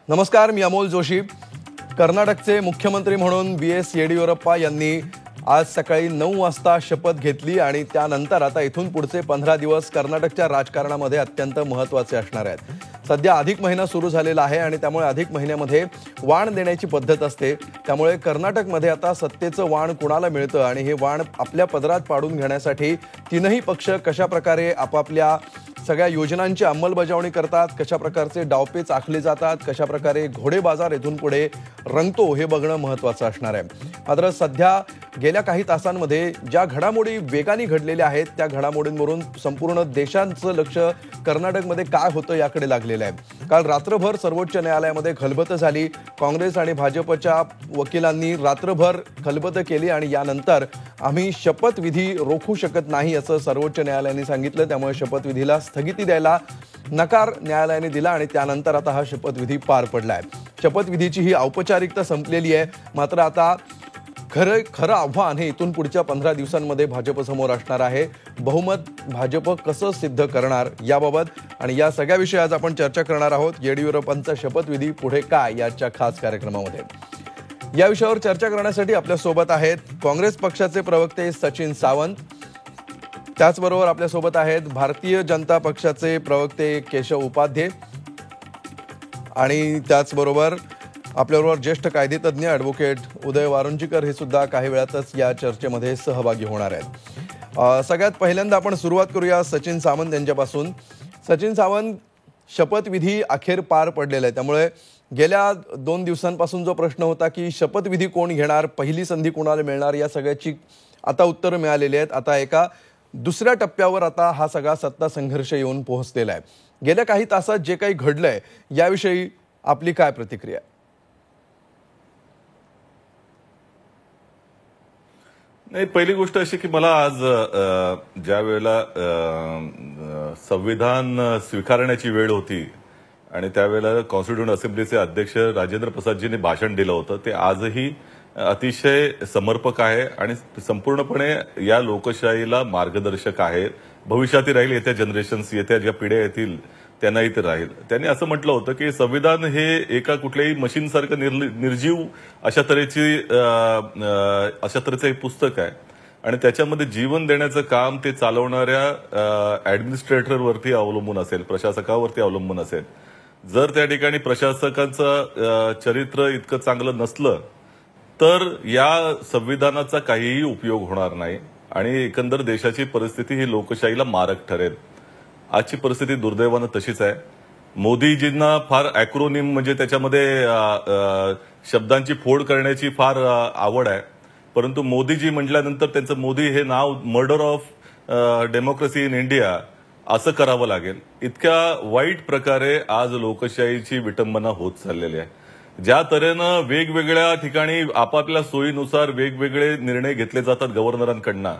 नमस्कार, मी अमोल जोशी. कर्नाटकचे मुख्यमंत्री म्हणून बी.एस. येडियुरप्पा यांनी आज सकाळी 9 वाजता शपथ घेतली आणि त्यानंतर आता इथून पुढचे 15 दिवस कर्नाटकच्या राजकारणामध्ये अत्यंत महत्त्वाचे असणार आहेत. सध्या अधिक महिना सुरू झालेला आहे आणि त्यामुळे अधिक महिन्यामध्ये वाण देण्याची पद्धत असते. त्यामुळे कर्नाटकमध्ये आता सत्तेचं वाण कुणाला मिळतं आणि हे वाण आपल्या पदरात पाडून घेण्यासाठी तीनही पक्ष कशा प्रकारे आपापल्या सगळ्या योजनांची अंमलबजावणी करतात, कशा प्रकारचे डावपेच आखले जातात, कशा प्रकारे घोडे बाजार इथून पुढे रंगतो हे बघणं महत्त्वाचं असणार आहे. मात्र सध्या गेल्या काही तासांमध्ये ज्या घडामोडी वेगाने घडलेल्या आहेत त्या घडामोडींवरून संपूर्ण देशाचं लक्ष कर्नाटकमध्ये काय होतं याकडे लागलेलं आहे. काल रात्रभर सर्वोच्च न्यायालयामध्ये खलबत झाली. काँग्रेस आणि भाजपच्या वकिलांनी रात्रभर खलबत केली आणि यानंतर आम्ही शपथविधी रोखू शकत नाही असं सर्वोच्च न्यायालयाने सांगितलं. त्यामुळे शपथविधीला स्थगिती द्यायला नकार न्यायालयाने दिला आणि त्यानंतर आता हा शपथविधी पार पडलाय. शपथविधीची ही औपचारिकता संपलेली आहे. मात्र आता खरं आव्हान हे इथून पुढच्या 15 दिवसांमध्ये भाजपसमोर असणार आहे. बहुमत भाजप कसं सिद्ध करणार याबाबत आणि या सगळ्या विषयी आज आपण चर्चा करणार आहोत. येडियुरप्पांचा शपथविधी पुढे काय याच्या खास कार्यक्रमामध्ये. या विषयावर चर्चा करण्यासाठी आपल्यासोबत आहेत काँग्रेस पक्षाचे प्रवक्ते सचिन सावंत, त्याचबरोबर आपल्यासोबत आहेत भारतीय जनता पक्षाचे प्रवक्ते केशव उपाध्ये आणि त्याचबरोबर आपल्याबरोबर ज्येष्ठ कायदेतज्ञ ॲडव्होकेट उदय वारुंजीकर हे सुद्धा काही वेळातच या चर्चेमध्ये सहभागी होणार आहेत. सगळ्यात पहिल्यांदा आपण सुरुवात करूया सचिन सावंत यांच्यापासून. सचिन सावंत, शपथविधी अखेर पार पडलेला आहे. त्यामुळे गेल्या 2 दिवसांपासून जो प्रश्न होता की शपथविधी कोण घेणार, पहिली संधी कोणाला मिळणार, या सगळ्याची आता उत्तरं मिळालेली आहेत. आता एका दुसऱ्या टप्प्यावर आता हा सगळा सत्ता संघर्ष येऊन पोहोचलेला आहे. गेल्या काही तासात जे काही घडलंय याविषयी आपली काय प्रतिक्रिया आहे? नाही, पहिली गोष्ट अशी की मला आज ज्या वेळेला संविधान स्वीकारण्याची वेळ होती आणि त्यावेळेला कॉन्स्टिट्यूंट असेंब्लीचे अध्यक्ष राजेंद्र प्रसादजींनी भाषण दिलं होतं, ते आजही अतिशय समर्पक आहे आणि संपूर्णपणे या लोकशाहीला मार्गदर्शक आहे. भविष्यातही राहील, येत्या जनरेशन्स, येत्या ज्या पिढ्या येतील त्यांनाही ते राहील. त्यांनी असं म्हटलं होतं की संविधान हे एका कुठल्याही मशीनसारखं निर्जीव अशा तऱ्हेचं एक पुस्तक आहे आणि त्याच्यामध्ये जीवन देण्याचं काम ते चालवणाऱ्या ऍडमिनिस्ट्रेटरवरती अवलंबून असेल, प्रशासकावरती अवलंबून असेल. जर त्या ठिकाणी प्रशासकांचं चरित्र इतकं चांगलं नसलं तर या संविधानाचा काहीही उपयोग होणार नाही आणि एकंदर देशाची परिस्थिती ही लोकशाहीला मारक ठरेल. आजची परिस्थिती दुर्दैवानं तशीच आहे. मोदीजींना फार ॲक्रोनिम म्हणजे त्याच्यामध्ये शब्दांची फोड करण्याची फार आवड आहे, परंतु मोदीजी म्हटल्यानंतर त्यांचं मोदी हे नाव murder of democracy in India असं करावं लागेल. इतक्या वाईट प्रकारे आज लोकशाहीची विटंबना होत चाललेली आहे. ज्या तऱ्हेनं वेगवेगळ्या ठिकाणी आपापल्या सोयीनुसार वेगवेगळे निर्णय घेतले जातात गव्हर्नरांकडनं,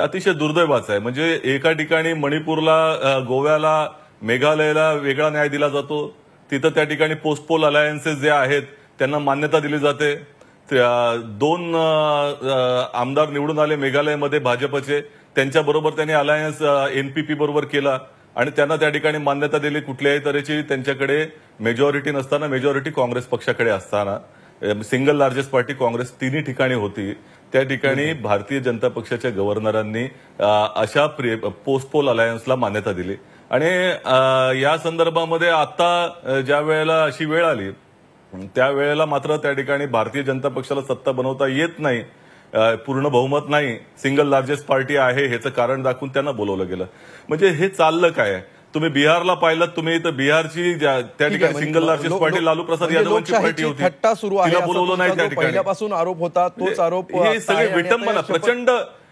अतिशय दुर्दैवाचं आहे. म्हणजे एका ठिकाणी मणिपूरला, गोव्याला, मेघालयाला वेगळा न्याय दिला जातो, तिथं त्या ठिकाणी पोस्टपोल अलायन्सेस जे आहेत त्यांना मान्यता दिली जाते. 2 आमदार निवडून आले मेघालयमध्ये भाजपचे, त्यांच्याबरोबर त्यांनी अलायन्स एनपीपी बरोबर केला आणि त्यांना त्या ठिकाणी मान्यता दिली. कुठल्याही तऱ्हेची त्यांच्याकडे मेजॉरिटी नसताना, मेजॉरिटी काँग्रेस पक्षाकडे असताना, सिंगल लार्जेस्ट पार्टी काँग्रेस 3 ठिकाणी होती, त्या ठिकाणी भारतीय जनता पक्षाच्या गव्हर्नरांनी अशा पोस्टपोल अलायन्सला मान्यता दिली. आणि या संदर्भामध्ये आता ज्या वेळेला अशी वेळ आली त्यावेळेला मात्र त्या ठिकाणी भारतीय जनता पक्षाला सत्ता बनवता येत नाही, पूर्ण बहुमत नाही, सिंगल लार्जेस्ट पार्टी आहे ह्याचं कारण दाखवून त्यांना बोलवलं गेलं. म्हणजे हे चाललं काय? तुम्ही बिहारला पाहिलं, तुम्ही तर बिहारची त्या ठिकाणी single largest party Lalu Prasad यादवांची party होती, थट्टा सुरू आहे, तिला बोलवलं नाही त्या ठिकाणी. पहिल्यापासून आरोप होता तोच आरोप, हे सगळे विटंबना प्रचंड.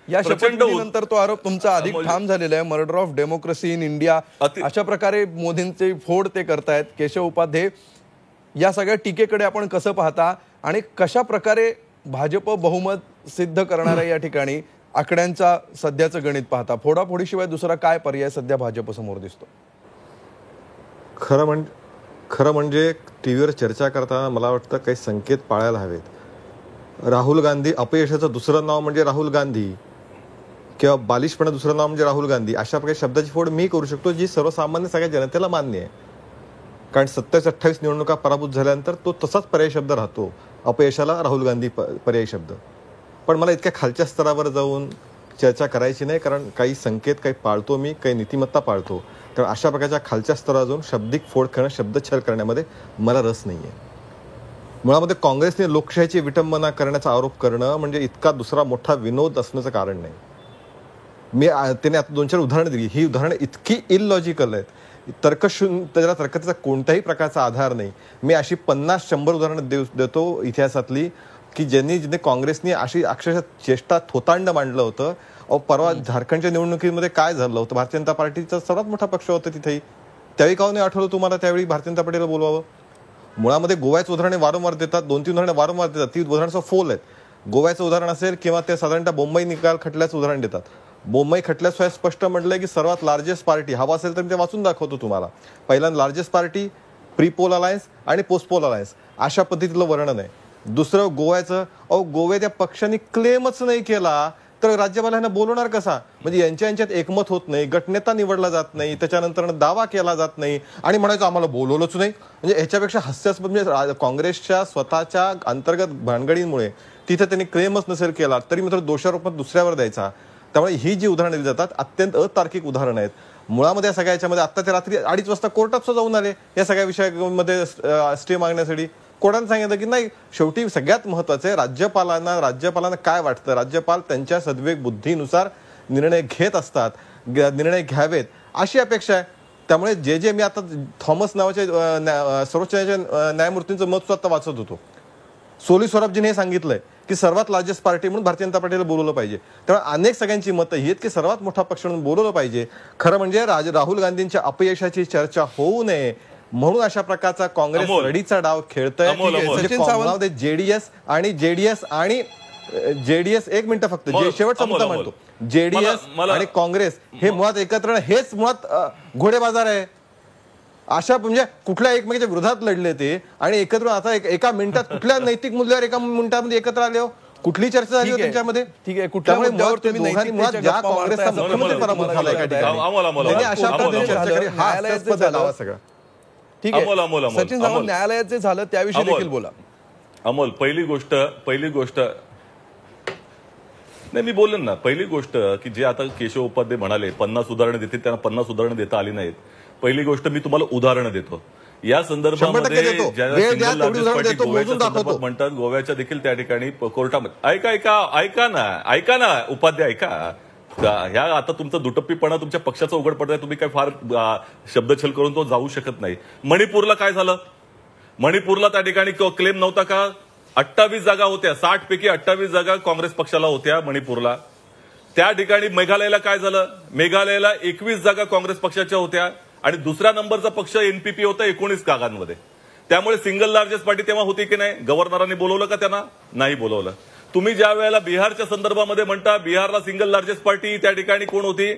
या शपथविधीनंतर तो आरोप तुमचा अधिक ठाम झालेला आहे, murder of democracy in India अशा प्रकारे मोदींचे फोड ते करतायत. केशव उपाध्ये, या सगळ्या टीकेकडे आपण कसं पाहता आणि कशा प्रकारे भाजप बहुमत सिद्ध करणार आहे या ठिकाणी आकड्यांचा सध्याचं गणित पाहता? फोडाफोडीशिवाय दुसरा काय पर्याय सध्या भाजप समोर दिसतो? खरं म्हणजे टीव्हीवर चर्चा करताना मला वाटतं काही संकेत पाळायला हवेत. राहुल गांधी अपयशाचं दुसरं नाव म्हणजे राहुल गांधी किंवा बालिशपणा दुसरं नाव म्हणजे राहुल गांधी, अशा प्रकारे शब्दाची फोड मी करू शकतो जी सर्वसामान्य सगळ्या जनतेला मान्य आहे. कारण 27-28 निवडणुका पराभूत झाल्यानंतर तो तसाच पर्याय शब्द राहतो, अपयशाला राहुल गांधी पर्याय शब्द. पण मला इतक्या खालच्या स्तरावर जाऊन चर्चा करायची नाही, कारण काही संकेत काही पाळतो मी, काही नीतिमत्ता पाळतो. कारण अशा प्रकारच्या खालच्या स्तरावर जाऊन शब्दिक फोड करणं, शब्दच्छल करण्यामध्ये मला रस नाही आहे. मुळामध्ये काँग्रेसने लोकशाहीची विटंबना करण्याचा आरोप करणं म्हणजे इतका दुसरा मोठा विनोद असण्याचं कारण नाही. मी त्याने आता 2-4 उदाहरणं दिली. ही उदाहरणं इतकी इलॉजिकल आहेत, तर्कशून्य, त्याला तर्काचा कोणत्याही प्रकारचा आधार नाही. मी अशी 50-100 उदाहरणं देतो इतिहासातली की ज्यांनी काँग्रेसने अशी अक्षरशः चेष्टा थोतांड मांडलं होतं. परवा झारखंडच्या निवडणुकीमध्ये काय झालं होतं, भारतीय जनता पार्टीचा सर्वात मोठा पक्ष होता तिथेही. त्यावेळी का नाही आठवलं तुम्हाला त्यावेळी भारतीय जनता पार्टीला बोलवावं? मुळामध्ये गोव्याचं उदाहरणे वारंवार देतात, 2-3 उदाहरणं वारंवार देतात. ती उदाहरणं फोल आहेत. गोव्याचं उदाहरण असेल किंवा ते साधारणतः बोंबई निकाल खटल्याचं उदाहरण देतात. बोंबई खटल्याशिवाय स्पष्ट म्हटलंय की सर्वात लार्जेस्ट पार्टी, हवा असेल तर मी ते वाचून दाखवतो तुम्हाला. पहिल्यांदा largest party, pre poll alliance आणि पोस्ट पोल अलायन्स, अशा पद्धतीतलं वर्णन आहे. दुसरं गोव्याचं, गोव्याच्या पक्षांनी क्लेमच नाही केला तर राज्यपालांना बोलवणार कसा? म्हणजे यांच्यात एकमत होत नाही, गटनेता निवडला जात नाही, त्याच्यानंतर दावा केला जात नाही आणि म्हणायचं आम्हाला बोलवलंच नाही. म्हणजे ह्याच्यापेक्षा हास्यास्पद, म्हणजे काँग्रेसच्या स्वतःच्या अंतर्गत भानगडींमुळे तिथे त्यांनी क्लेमच नसेल केला तरी मात्र दोषारोप दुसऱ्यावर द्यायचा. त्यामुळे ही जी उदाहरणं दिली जातात अत्यंत अतार्किक उदाहरणं आहेत. मुळामध्ये या सगळ्या याच्यामध्ये आता ते रात्री 2:30 वाजता कोर्टात सुद्धा जाऊन आले या सगळ्या विषयामध्ये स्टे मागण्यासाठी. कोर्टाने सांगितलं की नाही, शेवटी सगळ्यात महत्वाचं आहे राज्यपालांना काय वाटतं, राज्यपाल त्यांच्या सद्विवेक बुद्धीनुसार निर्णय घेत असतात, निर्णय घ्यावेत अशी अपेक्षा आहे. त्यामुळे जे मी आता थॉमस नावाचे सर्वोच्च न्यायमूर्तींचं मत सुद्धा वाचत होतो. सोली सोराबजीने हे सांगितलंय की सर्वात लार्जेस्ट पार्टी म्हणून भारतीय जनता पार्टीला बोलवलं पाहिजे. त्यामुळे अनेक सगळ्यांची मतं ही आहेत की सर्वात मोठा पक्ष म्हणून बोलवलं पाहिजे. खरं म्हणजे राहुल गांधींच्या अपयशाची चर्चा होऊ नये म्हणून अशा प्रकारचा काँग्रेस रडीचा डाव खेळतोय. जेडीएस आणि जेडीएस, एक मिनिट फक्त, शेवटचा मुद्दा म्हणतो, जेडीएस आणि काँग्रेस हे मुळात एकत्र, हेच मुळात घोडेबाजार आहे. अशा म्हणजे कुठल्या एकमेकांच्या विरोधात लढले ते आणि एकत्र आता एका मिनिटात कुठल्या नैतिक मूल्यावर एका मिनिटामध्ये एकत्र आले हो? कुठली चर्चा झाली हो त्यांच्यामध्ये? ठीक आहे, कुठल्यामुळे ज्या काँग्रेसचा मुख्यमंत्री पराभूत झाला एका ठिकाणी अशा पद्धतीने चर्चा करी, हा हास्यास्पद दावा सगळा. ठीक आहे, सचिन सावंत, न्यायालयात जे झालं त्याविषयी देखील बोला. अमोल, पहिली गोष्ट नाही, मी बोलेन ना. पहिली गोष्ट की जे आता केशव उपाध्याय म्हणाले 50 उदाहरणं देतील, त्यांना 50 उदाहरणं देता आली नाहीत. पहिली गोष्ट मी तुम्हाला उदाहरणं देतो या संदर्भामध्ये. म्हणतात गोव्याच्या देखील त्या ठिकाणी कोर्टामध्ये, ऐका ना उपाध्याय, ऐका. ह्या आता तुमचा दुटप्पीपणा तुमच्या पक्षाचा उघड पडतोय. तुम्ही काय फार शब्दछल करून तो जाऊ शकत नाही. मणिपूरला काय झालं? मणिपूरला त्या ठिकाणी क्लेम नव्हता का? 28 जागा होत्या, 60 पैकी 28 जागा काँग्रेस पक्षाला होत्या मणिपूरला. त्या ठिकाणी मेघालयाला काय झालं? मेघालयाला 21 जागा काँग्रेस पक्षाच्या होत्या आणि दुसऱ्या नंबरचा पक्ष एनपीपी होता 19 जागांमध्ये. त्यामुळे सिंगल लार्जेस्ट पार्टी तेव्हा होती की नाही? गव्हर्नरांनी बोलवलं का त्यांना? नाही बोलवलं. तुम्ही ज्या वेळेला बिहारच्या संदर्भामध्ये म्हणता, बिहारला सिंगल लार्जेस्ट पार्टी त्या ठिकाणी कोण होती?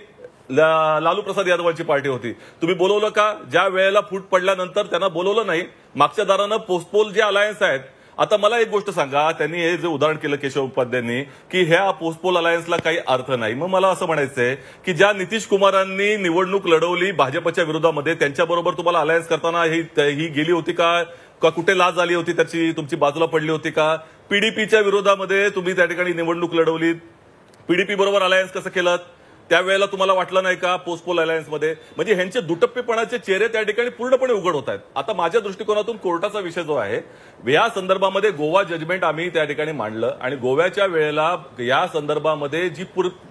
लालू प्रसाद यादवांची पार्टी होती. तुम्ही बोलवलं का? ज्या वेळेला फूट पडल्यानंतर त्यांना बोलवलं नाही. मागच्या दारानं पोस्टपोल जे अलायन्स आहेत, आता मला एक गोष्ट सांगा, त्यांनी हे जे उदाहरण केलं केशव उपाध्यायांनी की ह्या पोस्टपोल अलायन्सला काही अर्थ नाही. मग मला असं म्हणायचंय की ज्या नितीश कुमारांनी निवडणूक लढवली भाजपच्या विरोधामध्ये, त्यांच्याबरोबर तुम्हाला अलायन्स करताना ही गेली होती का? कुठे लाज आली होती त्याची? तुमची बाजूला पडली होती का? पीडीपीच्या विरोधामध्ये तुम्ही त्या ठिकाणी निवडणूक लढवलीत, पीडीपी बरोबर अलायन्स कसं केलं? त्यावेळेला तुम्हाला वाटलं नाही का पोस्टपोल अलायन्समध्ये? म्हणजे ह्यांचे दुटप्पीपणाचे चेहरे त्या ठिकाणी पूर्णपणे उघड होत आहेत. आता माझ्या दृष्टिकोनातून कोर्टाचा विषय जो आहे, या संदर्भामध्ये गोवा जजमेंट आम्ही त्या ठिकाणी मांडलं आणि गोव्याच्या वेळेला या संदर्भामध्ये जी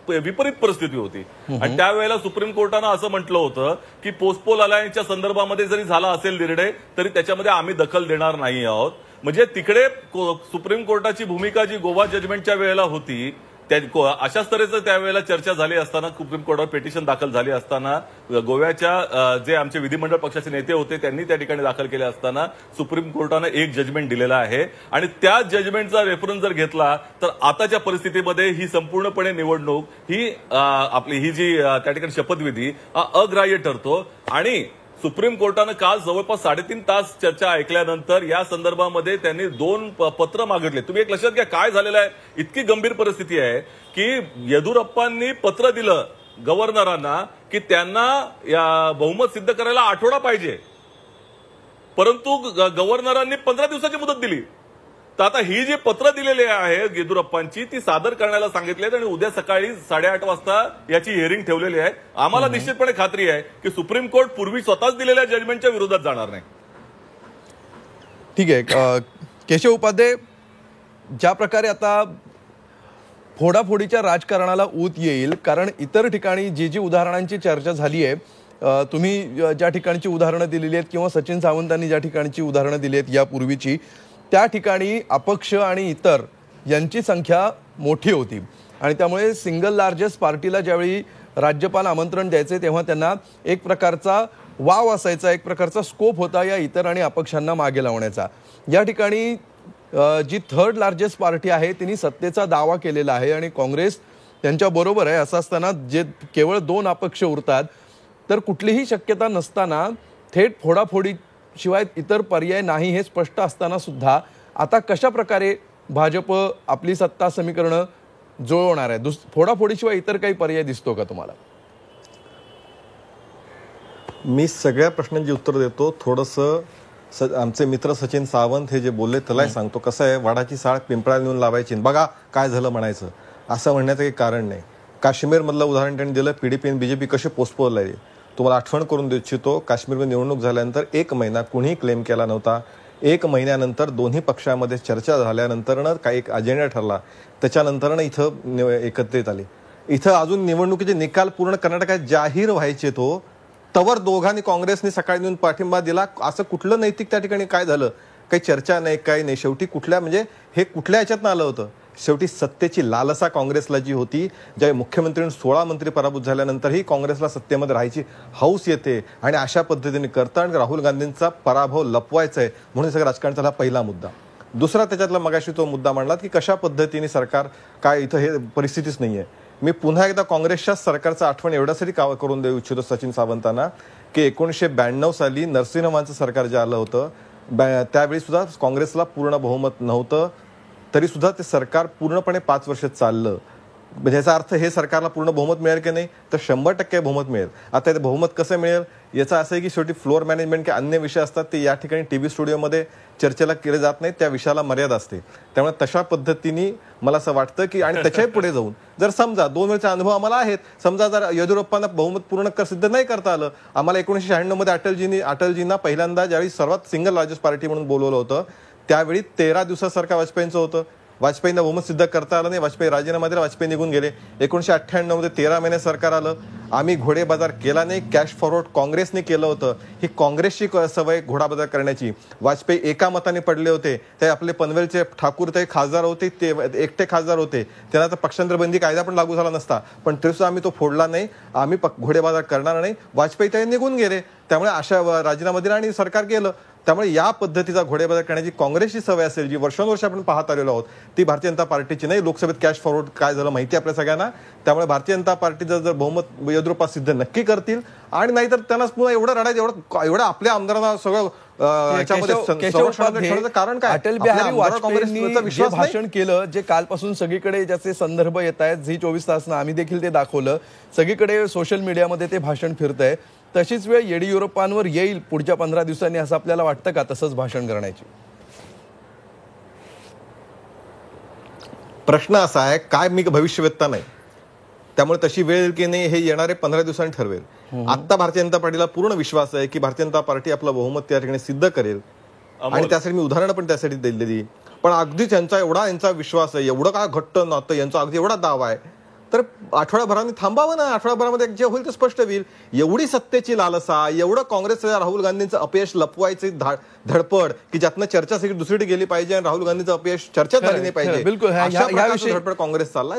विपरीत परिस्थिती होती आणि त्यावेळेला सुप्रीम कोर्टानं असं म्हटलं होतं की पोस्टपोल अलायन्सच्या संदर्भामध्ये जरी झाला असेल निर्णय तरी त्याच्यामध्ये आम्ही दखल देणार नाही आहोत. म्हणजे तिकडे सुप्रीम कोर्टाची भूमिका जी गोवा जजमेंटच्या वेळेला होती, अशाच तऱ्हेचं त्यावेळेला चर्चा झाली असताना, सुप्रीम कोर्टावर पिटिशन दाखल झाली असताना, गोव्याच्या जे आमचे विधिमंडळ पक्षाचे नेते होते त्यांनी त्या ठिकाणी दाखल केले असताना सुप्रीम कोर्टानं एक जजमेंट दिलेला आहे आणि त्या जजमेंटचा रेफरन्स जर घेतला तर आताच्या परिस्थितीमध्ये ही संपूर्णपणे निवडणूक ही आपली ही जी त्या ठिकाणी शपथविधी अग्राह्य ठरतो. आणि सुप्रीम कोर्टानं काल जवळपास 3.5 तास चर्चा ऐकल्यानंतर या संदर्भामध्ये त्यांनी 2 पत्र मागितले. तुम्ही एक लक्षात घ्या काय झालेलं आहे. इतकी गंभीर परिस्थिती आहे की येदुरप्पांनी पत्र दिलं गव्हर्नरांना की त्यांना बहुमत सिद्ध करायला आठवडा पाहिजे. परंतु गव्हर्नरांनी 15 दिवसाची मुदत दिली. तर आता ही जी पत्र दिलेली आहे येदियुरप्पांची ती सादर करण्याला सांगितली आणि उद्या सकाळी 8:30 वाजता याची हिअरिंग ठेवलेली आहे. आम्हाला निश्चितपणे खात्री आहे की सुप्रीम कोर्ट पूर्वी स्वतःच दिलेल्या जजमेंटच्या विरोधात जाणार नाही. ठीक आहे. केशव उपाध्ये, ज्या प्रकारे आता फोडाफोडीच्या राजकारणाला ऊत येईल, कारण इतर ठिकाणी जी उदाहरणांची चर्चा झाली आहे, तुम्ही ज्या ठिकाणची उदाहरणं दिलेली आहेत किंवा सचिन सावंतांनी ज्या ठिकाणची उदाहरणं दिली आहेत यापूर्वीची, त्या ठिकाणी अपक्ष आणि इतर यांची संख्या मोठी होती आणि त्यामुळे सिंगल लार्जेस्ट पार्टीला ज्यावेळी राज्यपाल आमंत्रण द्यायचे तेव्हा त्यांना एक प्रकारचा वाव असायचा, एक प्रकारचा स्कोप होता या इतर आणि अपक्षांना मागे लावण्याचा. या ठिकाणी जी थर्ड लार्जेस्ट पार्टी आहे तिने सत्तेचा दावा केलेला आहे आणि काँग्रेस त्यांच्याबरोबर आहे. असं असताना जे केवळ 2 अपक्ष उरतात, तर कुठलीही शक्यता नसताना, थेट फोडाफोडीशिवाय इतर पर्याय नाही हे स्पष्ट असताना सुद्धा आता कशा प्रकारे भाजप आपली सत्ता समीकरणं जुळवणार आहे? फोडाफोडीशिवाय इतर काही पर्याय दिसतो का तुम्हाला? मी सगळ्या प्रश्नांची उत्तर देतो. थोडंसं आमचे मित्र सचिन सावंत हे जे बोलले त्यालाही सांगतो. कसं आहे, वाडाची साळ पिंपळाला नेऊन लावायची, बघा काय झालं म्हणायचं, असं म्हणण्याचं काही कारण नाही. काश्मीरमधलं उदाहरण त्यांनी दिलं. पीडीपी आणि बीजेपी कसे पोस्टपोल लागले. तुम्हाला आठवण करून देऊ इच्छितो, काश्मीरमध्ये निवडणूक झाल्यानंतर 1 महिना कुणीही क्लेम केला नव्हता. 1 महिन्यानंतर दोन्ही पक्षामध्ये चर्चा झाल्यानंतरनं काही एक अजेंडा ठरला, त्याच्यानंतरनं इथं एकत्रित आले. इथं अजून निवडणुकीचे निकाल पूर्ण कर्नाटकात जाहीर व्हायचे तो तवर दोघांनी काँग्रेसने सकाळी नेऊन पाठिंबा दिला. असं कुठलं नैतिक त्या ठिकाणी काय झालं? काही चर्चा नाही, काही नाही. शेवटी कुठल्या म्हणजे हे कुठल्या ह्याच्यातनं आलं होतं? शेवटी सत्तेची लालसा काँग्रेसला जी होती, ज्या मुख्यमंत्री 16 मंत्री पराभूत झाल्यानंतरही काँग्रेसला सत्तेमध्ये राहायची हौस येते आणि अशा पद्धतीने करता आणि राहुल गांधींचा पराभव लपवायचा आहे म्हणून सगळं राजकारण झाला. पहिला मुद्दा. दुसरा त्याच्यातला मगाशी तो मुद्दा मांडला की कशा पद्धतीने सरकार काय, इथं हे परिस्थितीच नाहीये. मी पुन्हा एकदा काँग्रेसच्या सरकारचं आठवण एवढ्यासाठी करून देऊ इच्छितो सचिन सावंतांना की 1992 साली नरसिंहवांचं सरकार जे आलं होतं त्यावेळी सुद्धा काँग्रेसला पूर्ण बहुमत नव्हतं, तरी सुद्धा ते सरकार पूर्णपणे 5 वर्ष चाललं. म्हणजे याचा अर्थ हे सरकारला पूर्ण बहुमत मिळेल की नाही, तर 100% बहुमत मिळेल. आता ते बहुमत कसं मिळेल याचा असं आहे की शेवटी फ्लोअर मॅनेजमेंट किंवा अन्य विषय असतात ते या ठिकाणी टीव्ही स्टुडिओमध्ये चर्चेला केले जात नाही, त्या विषयाला मर्यादा असते. त्यामुळे तशा पद्धतीने मला असं वाटतं की आणि त्याच्याही पुढे जाऊन जर समजा 2 वेळचा अनुभव आम्हाला आहेत, समजा जर येदियुरप्पांना बहुमत पूर्ण सिद्ध नाही करता आलं, आम्हाला 1996 मध्ये अटलजींना पहिल्यांदा ज्यावेळी सर्वात सिंगल लार्जेस्ट पार्टी म्हणून बोलवलं होतं त्यावेळी 13 दिवसात सरकार वाजपेयींचं होतं. वाजपेयींना बहुमत सिद्ध करता आलं नाही, वाजपेयी राजीनामा दिला, वाजपेयी निघून गेले. 1998 मध्ये 13 महिने सरकार आलं, आम्ही घोडेबाजार केला नाही, कॅश फॉरवर्ड काँग्रेसने केलं होतं. ही काँग्रेसची सवय घोडाबाजार करण्याची. वाजपेयी एका मताने पडले होते, ते आपले पनवेलचे ठाकूर ते खासदार होते, ते एकटे खासदार होते, त्यांना तर पक्षांतरबंदी कायदा पण लागू झाला नसता, पण तरीसुद्धा आम्ही तो फोडला नाही, आम्ही घोडेबाजार करणार नाही. वाजपेयी ते निघून गेले, त्यामुळे अशा राजीनामा दिला आणि सरकार गेलं. त्यामुळे या पद्धतीचा घोडेबाजार करण्याची काँग्रेसची सवय असेल जी वर्षानुवर्ष आपण पाहत आलेलो आहोत, ती भारतीय जनता पार्टीची नाही. लोकसभेत कॅश फॉरवर्ड काय झालं माहिती आपल्या सगळ्यांना. त्यामुळे भारतीय जनता पार्टीचं जर बहुमत येदियुरप्पा सिद्ध नक्की करतील आणि नाहीतर त्यांनाच पुन्हा एवढं रडायचं, एवढं आपल्या आमदारांना सगळं कारण काय? अटल बिहारी वाजपेयींनी जे भाषण केलं, जे कालपासून सगळीकडे ज्याचे संदर्भ येत आहेत, झी 24 तासनं आम्ही देखील ते दाखवलं, सगळीकडे सोशल मीडियामध्ये ते भाषण फिरतंय, तशीच वेळ येडियुरप्पांवर येईल पुढच्या 15 दिवसांनी असं आपल्याला वाटतं का तसंच भाषण करण्याची? प्रश्न असा आहे, काय मी भविष्यवेत्ता नाही, त्यामुळे तशी वेळ येईल की नाही हे येणारे 15 दिवसांनी ठरवेल. आता भारतीय जनता पार्टीला पूर्ण विश्वास आहे की भारतीय जनता पार्टी आपलं बहुमत त्या ठिकाणी सिद्ध करेल आणि त्यासाठी मी उदाहरणं पण त्यासाठी दिलेली. पण अगदीच यांचा विश्वास आहे, एवढं काय घट्ट नातं, यांचा अगदी एवढा दावा आहे, तर आठवड्याभराने थांबावं ना. आठवड्याभरामध्ये जे होईल ते स्पष्ट होईल. एवढी सत्तेची लालसा, एवढं काँग्रेसच्या राहुल गांधींचं अपयश लपवायची धडपड की ज्यातनं चर्चा सगळी दुसरीकडे गेली पाहिजे आणि राहुल गांधीचं अपयश चर्चा झाली नाही पाहिजे, बिलकुल धडपड काँग्रेस चालला.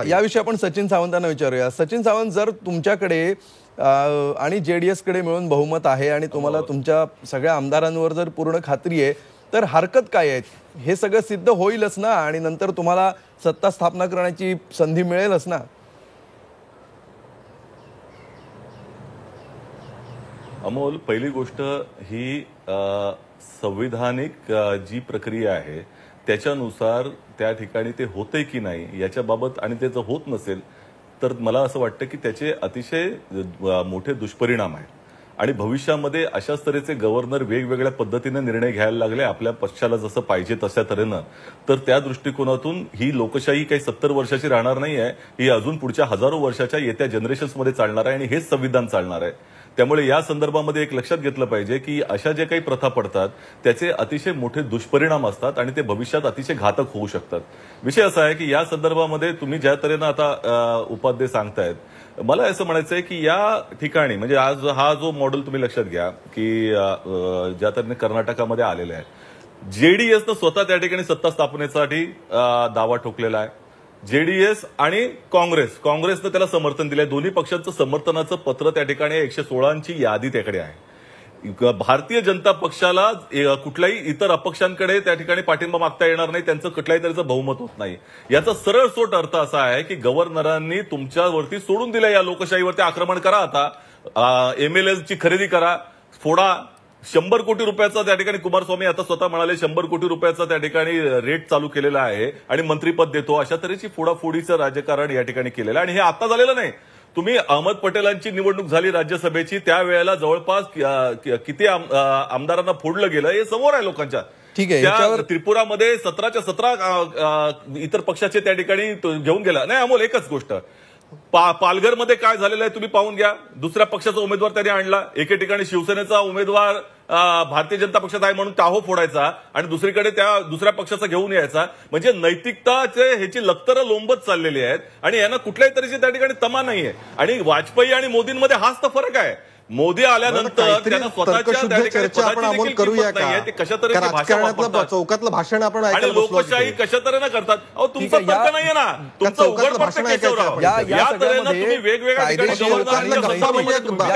याविषयी आपण सचिन सावंतांना विचारूया. सचिन सावंत, जर तुमच्याकडे आणि जेडीएस कडे मिळून बहुमत आहे आणि तुम्हाला तुमच्या सगळ्या आमदारांवर जर पूर्ण खात्री आहे, तर हरकत काय आहे? हे सगळं सिद्ध होईलच ना आणि नंतर तुम्हाला सत्ता स्थापना करण्याची संधी मिळेलच ना. अमोल, पहिली गोष्ट ही संविधानिक जी प्रक्रिया आहे त्याच्यानुसार त्या ठिकाणी ते होते की नाही याच्याबाबत, आणि ते जर होत नसेल तर मला असं वाटतं की त्याचे अतिशय मोठे दुष्परिणाम आहेत. आणि भविष्यामध्ये अशाच तऱ्हेचे गव्हर्नर वेगवेगळ्या पद्धतीने निर्णय घ्यायला लागले आपल्या पक्षाला जसं पाहिजे तशा तऱ्हेनं, तर त्या दृष्टिकोनातून ही लोकशाही काही 70 वर्षाची राहणार नाहीये, ही अजून पुढच्या हजारो वर्षाच्या येत्या जनरेशन्समध्ये चालणार आहे आणि हेच संविधान चालणार आहे. त्यामुळे या संदर्भामध्ये एक लक्षात घेतलं पाहिजे की अशा जे काही प्रथा पडतात त्याचे अतिशय मोठे दुष्परिणाम असतात आणि ते भविष्यात अतिशय घातक होऊ शकतात. विषय असा आहे की या संदर्भामध्ये तुम्ही ज्या तऱ्हेनं आता उपाध्ये सांगतायत, मला असं म्हणायचं आहे की या ठिकाणी म्हणजे आज हा जो मॉडेल तुम्ही लक्षात घ्या की ज्या तऱ्हेने कर्नाटकामध्ये आलेला आहे, जेडीएसनं स्वतः त्या ठिकाणी सत्ता स्थापनेसाठी दावा ठोकलेला आहे. जेडीएस आणि काँग्रेसनं त्याला समर्थन दिलंय. दोन्ही पक्षांचं समर्थनाचं पत्र त्या ठिकाणी 116ची यादी त्याकडे आहे. भारतीय जनता पक्षाला कुठल्याही इतर अपक्षांकडे त्या ठिकाणी पाठिंबा मागता येणार नाही, त्यांचं कुठल्याही तऱ्हेचं बहुमत होत नाही. याचा सरळ सोट अर्थ असा आहे की गव्हर्नरांनी तुमच्यावरती सोडून दिलं, या लोकशाहीवरती आक्रमण करा, आता एमएलएची खरेदी करा, फोडा. 100 कोटी रुपयाचा त्या ठिकाणी कुमारस्वामी आता स्वतः म्हणाले 100 कोटी रुपयाचा त्या ठिकाणी रेट चालू केलेला आहे आणि मंत्रीपद देतो, अशा तऱ्हेची फोडाफोडीचं राजकारण या ठिकाणी केलेलं आहे. आणि हे आता झालेलं नाही. तुम्ही अहमद पटेलांची निवडणूक झाली राज्यसभेची, त्यावेळेला जवळपास किती आमदारांना फोडलं गेलं हे समोर आहे लोकांच्या. ठीक आहे. त्या त्रिपुरामध्ये 17च्या 17 इतर पक्षाचे त्या ठिकाणी घेऊन गेला नाही. अमोल, एकच गोष्ट, पालघरमध्ये काय झालेलं आहे तुम्ही पाहून घ्या. दुसऱ्या पक्षाचा उमेदवार त्यांनी आणला, एके ठिकाणी शिवसेनेचा उमेदवार भारतीय जनता पक्षात आहे म्हणून टाहो फोडायचा आणि दुसरीकडे त्या दुसऱ्या पक्षाचा घेऊन यायचा. म्हणजे नैतिकताचे ह्याची लक्तरं लोंबत चाललेली आहेत आणि यांना कुठल्याही तऱ्हेची त्या ठिकाणी तमा नाहीये. आणि वाजपेयी आणि मोदींमध्ये हाच तर फरक आहे. मोदी आल्यानंतर त्यांना चर्चा आपण अमोल करूया का? ते कशा तऱ्हेने चौकातलं भाषण आपण आणि लोकशाही कशा तऱ्हेने करतात. अहो, तुमचा तर्क नाहीये ना, तुमचं उघड पडतं केशवराव. या तऱ्हेनं तुम्ही वेगवेगळ्या ठिकाणी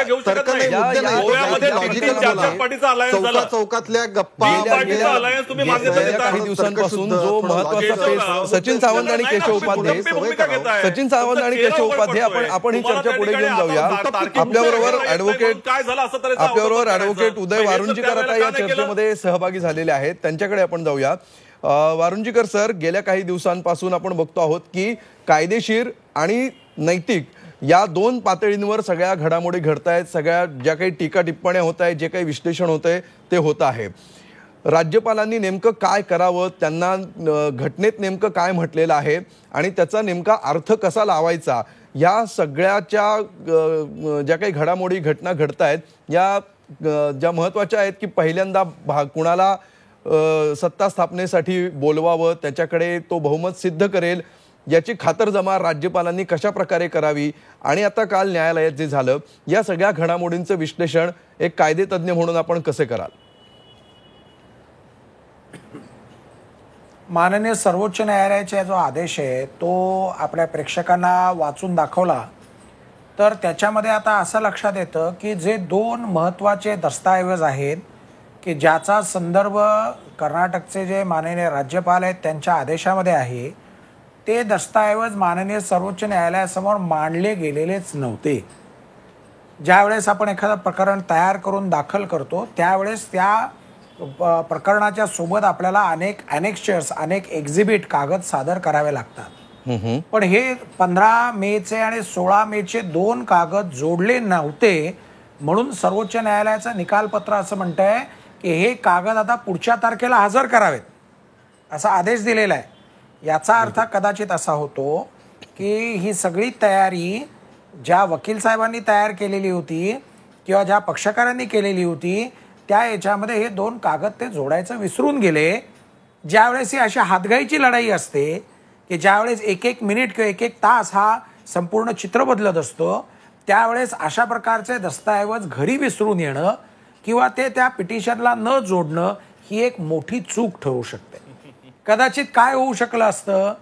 घेऊ शकत नाही. गोव्यामध्ये 3-4 पार्टीचा अलायन्स झाला, चौकातल्या गप्पा पार्टीचा अलायन्स तुम्ही मान्यता देता. काही दिवसांपासून जो महत्वाचा सचिन सावंत आणि केशव उपाध्ये आपण ही चर्चा पुढे घेऊन जाऊया. आपल्याबरोबर ऍडव्होकेट उदय वारुंजीकर आता या चर्चेमध्ये सहभागी झालेले आहेत, त्यांच्याकडे आपण जाऊया. वारुंजीकर सर, गेल्या काही दिवसांपासून आपण बघतो आहोत की कायदेशीर आणि नैतिक या दोन पातळींवर सगळ्या घडामोडी घडत आहेत. सगळ्या ज्या काही टीका टिप्पण्या होत आहेत, जे काही विश्लेषण होत आहे ते होत आहे. राज्यपालांनी नेमकं काय करावं, त्यांना घटनेत नेमकं काय म्हटलेलं आहे आणि त्याचा नेमका अर्थ कसा लावायचा, या सगळ्याच्या ज्या काही घडामोडी घटना घडत आहेत या ज्या महत्त्वाच्या आहेत की पहिल्यांदा कुणाला सत्ता स्थापनेसाठी बोलवावं, त्याच्याकडे तो बहुमत सिद्ध करेल याची खातरजमा राज्यपालांनी कशा प्रकारे करावी आणि आता काल न्यायालयात जे झालं, या सगळ्या घडामोडींचं विश्लेषण एक कायदेतज्ञ म्हणून आपण कसे कराल? माननीय सर्वोच्च न्यायालयाचा जो आदेश आहे तो आपल्या प्रेक्षकांना वाचून दाखवला तर त्याच्यामध्ये आता असं लक्षात येतं की जे दोन महत्त्वाचे दस्तऐवज आहेत की ज्याचा संदर्भ कर्नाटकचे जे माननीय राज्यपाल आहेत त्यांच्या आदेशामध्ये आहे, ते दस्तऐवज माननीय सर्वोच्च न्यायालयासमोर मांडले गेलेलेच नव्हते. ज्यावेळेस आपण एखादं प्रकरण तयार करून दाखल करतो त्यावेळेस त्या प्रकरणाच्या सोबत आपल्याला अनेक ॲनेक्स्चर्स, अनेक एक्झिबिट, कागद सादर करावे लागतात. पण हे 15 मेचे आणि 16 मेचे 2 कागद जोडले नव्हते म्हणून सर्वोच्च न्यायालयाचं निकालपत्र असं म्हणतंय की हे कागद आता पुढच्या तारखेला हजर करावेत असा आदेश दिलेला आहे. याचा अर्थ कदाचित असा होतो की ही सगळी तयारी ज्या वकील साहेबांनी तयार केलेली होती किंवा ज्या पक्षकारांनी केलेली होती त्या याच्यामध्ये हे 2 कागद ते जोडायचं विसरून गेले. ज्यावेळेस ही अशा हातगाईची लढाई असते की ज्यावेळेस 1-1 मिनिट किंवा 1-1 तास हा संपूर्ण चित्र बदलत असतो, त्यावेळेस अशा प्रकारचे दस्तऐवज घरी विसरून येणं किंवा ते त्या पिटिशनला न जोडणं ही एक मोठी चूक ठरू शकते. कदाचित काय होऊ शकलं असतं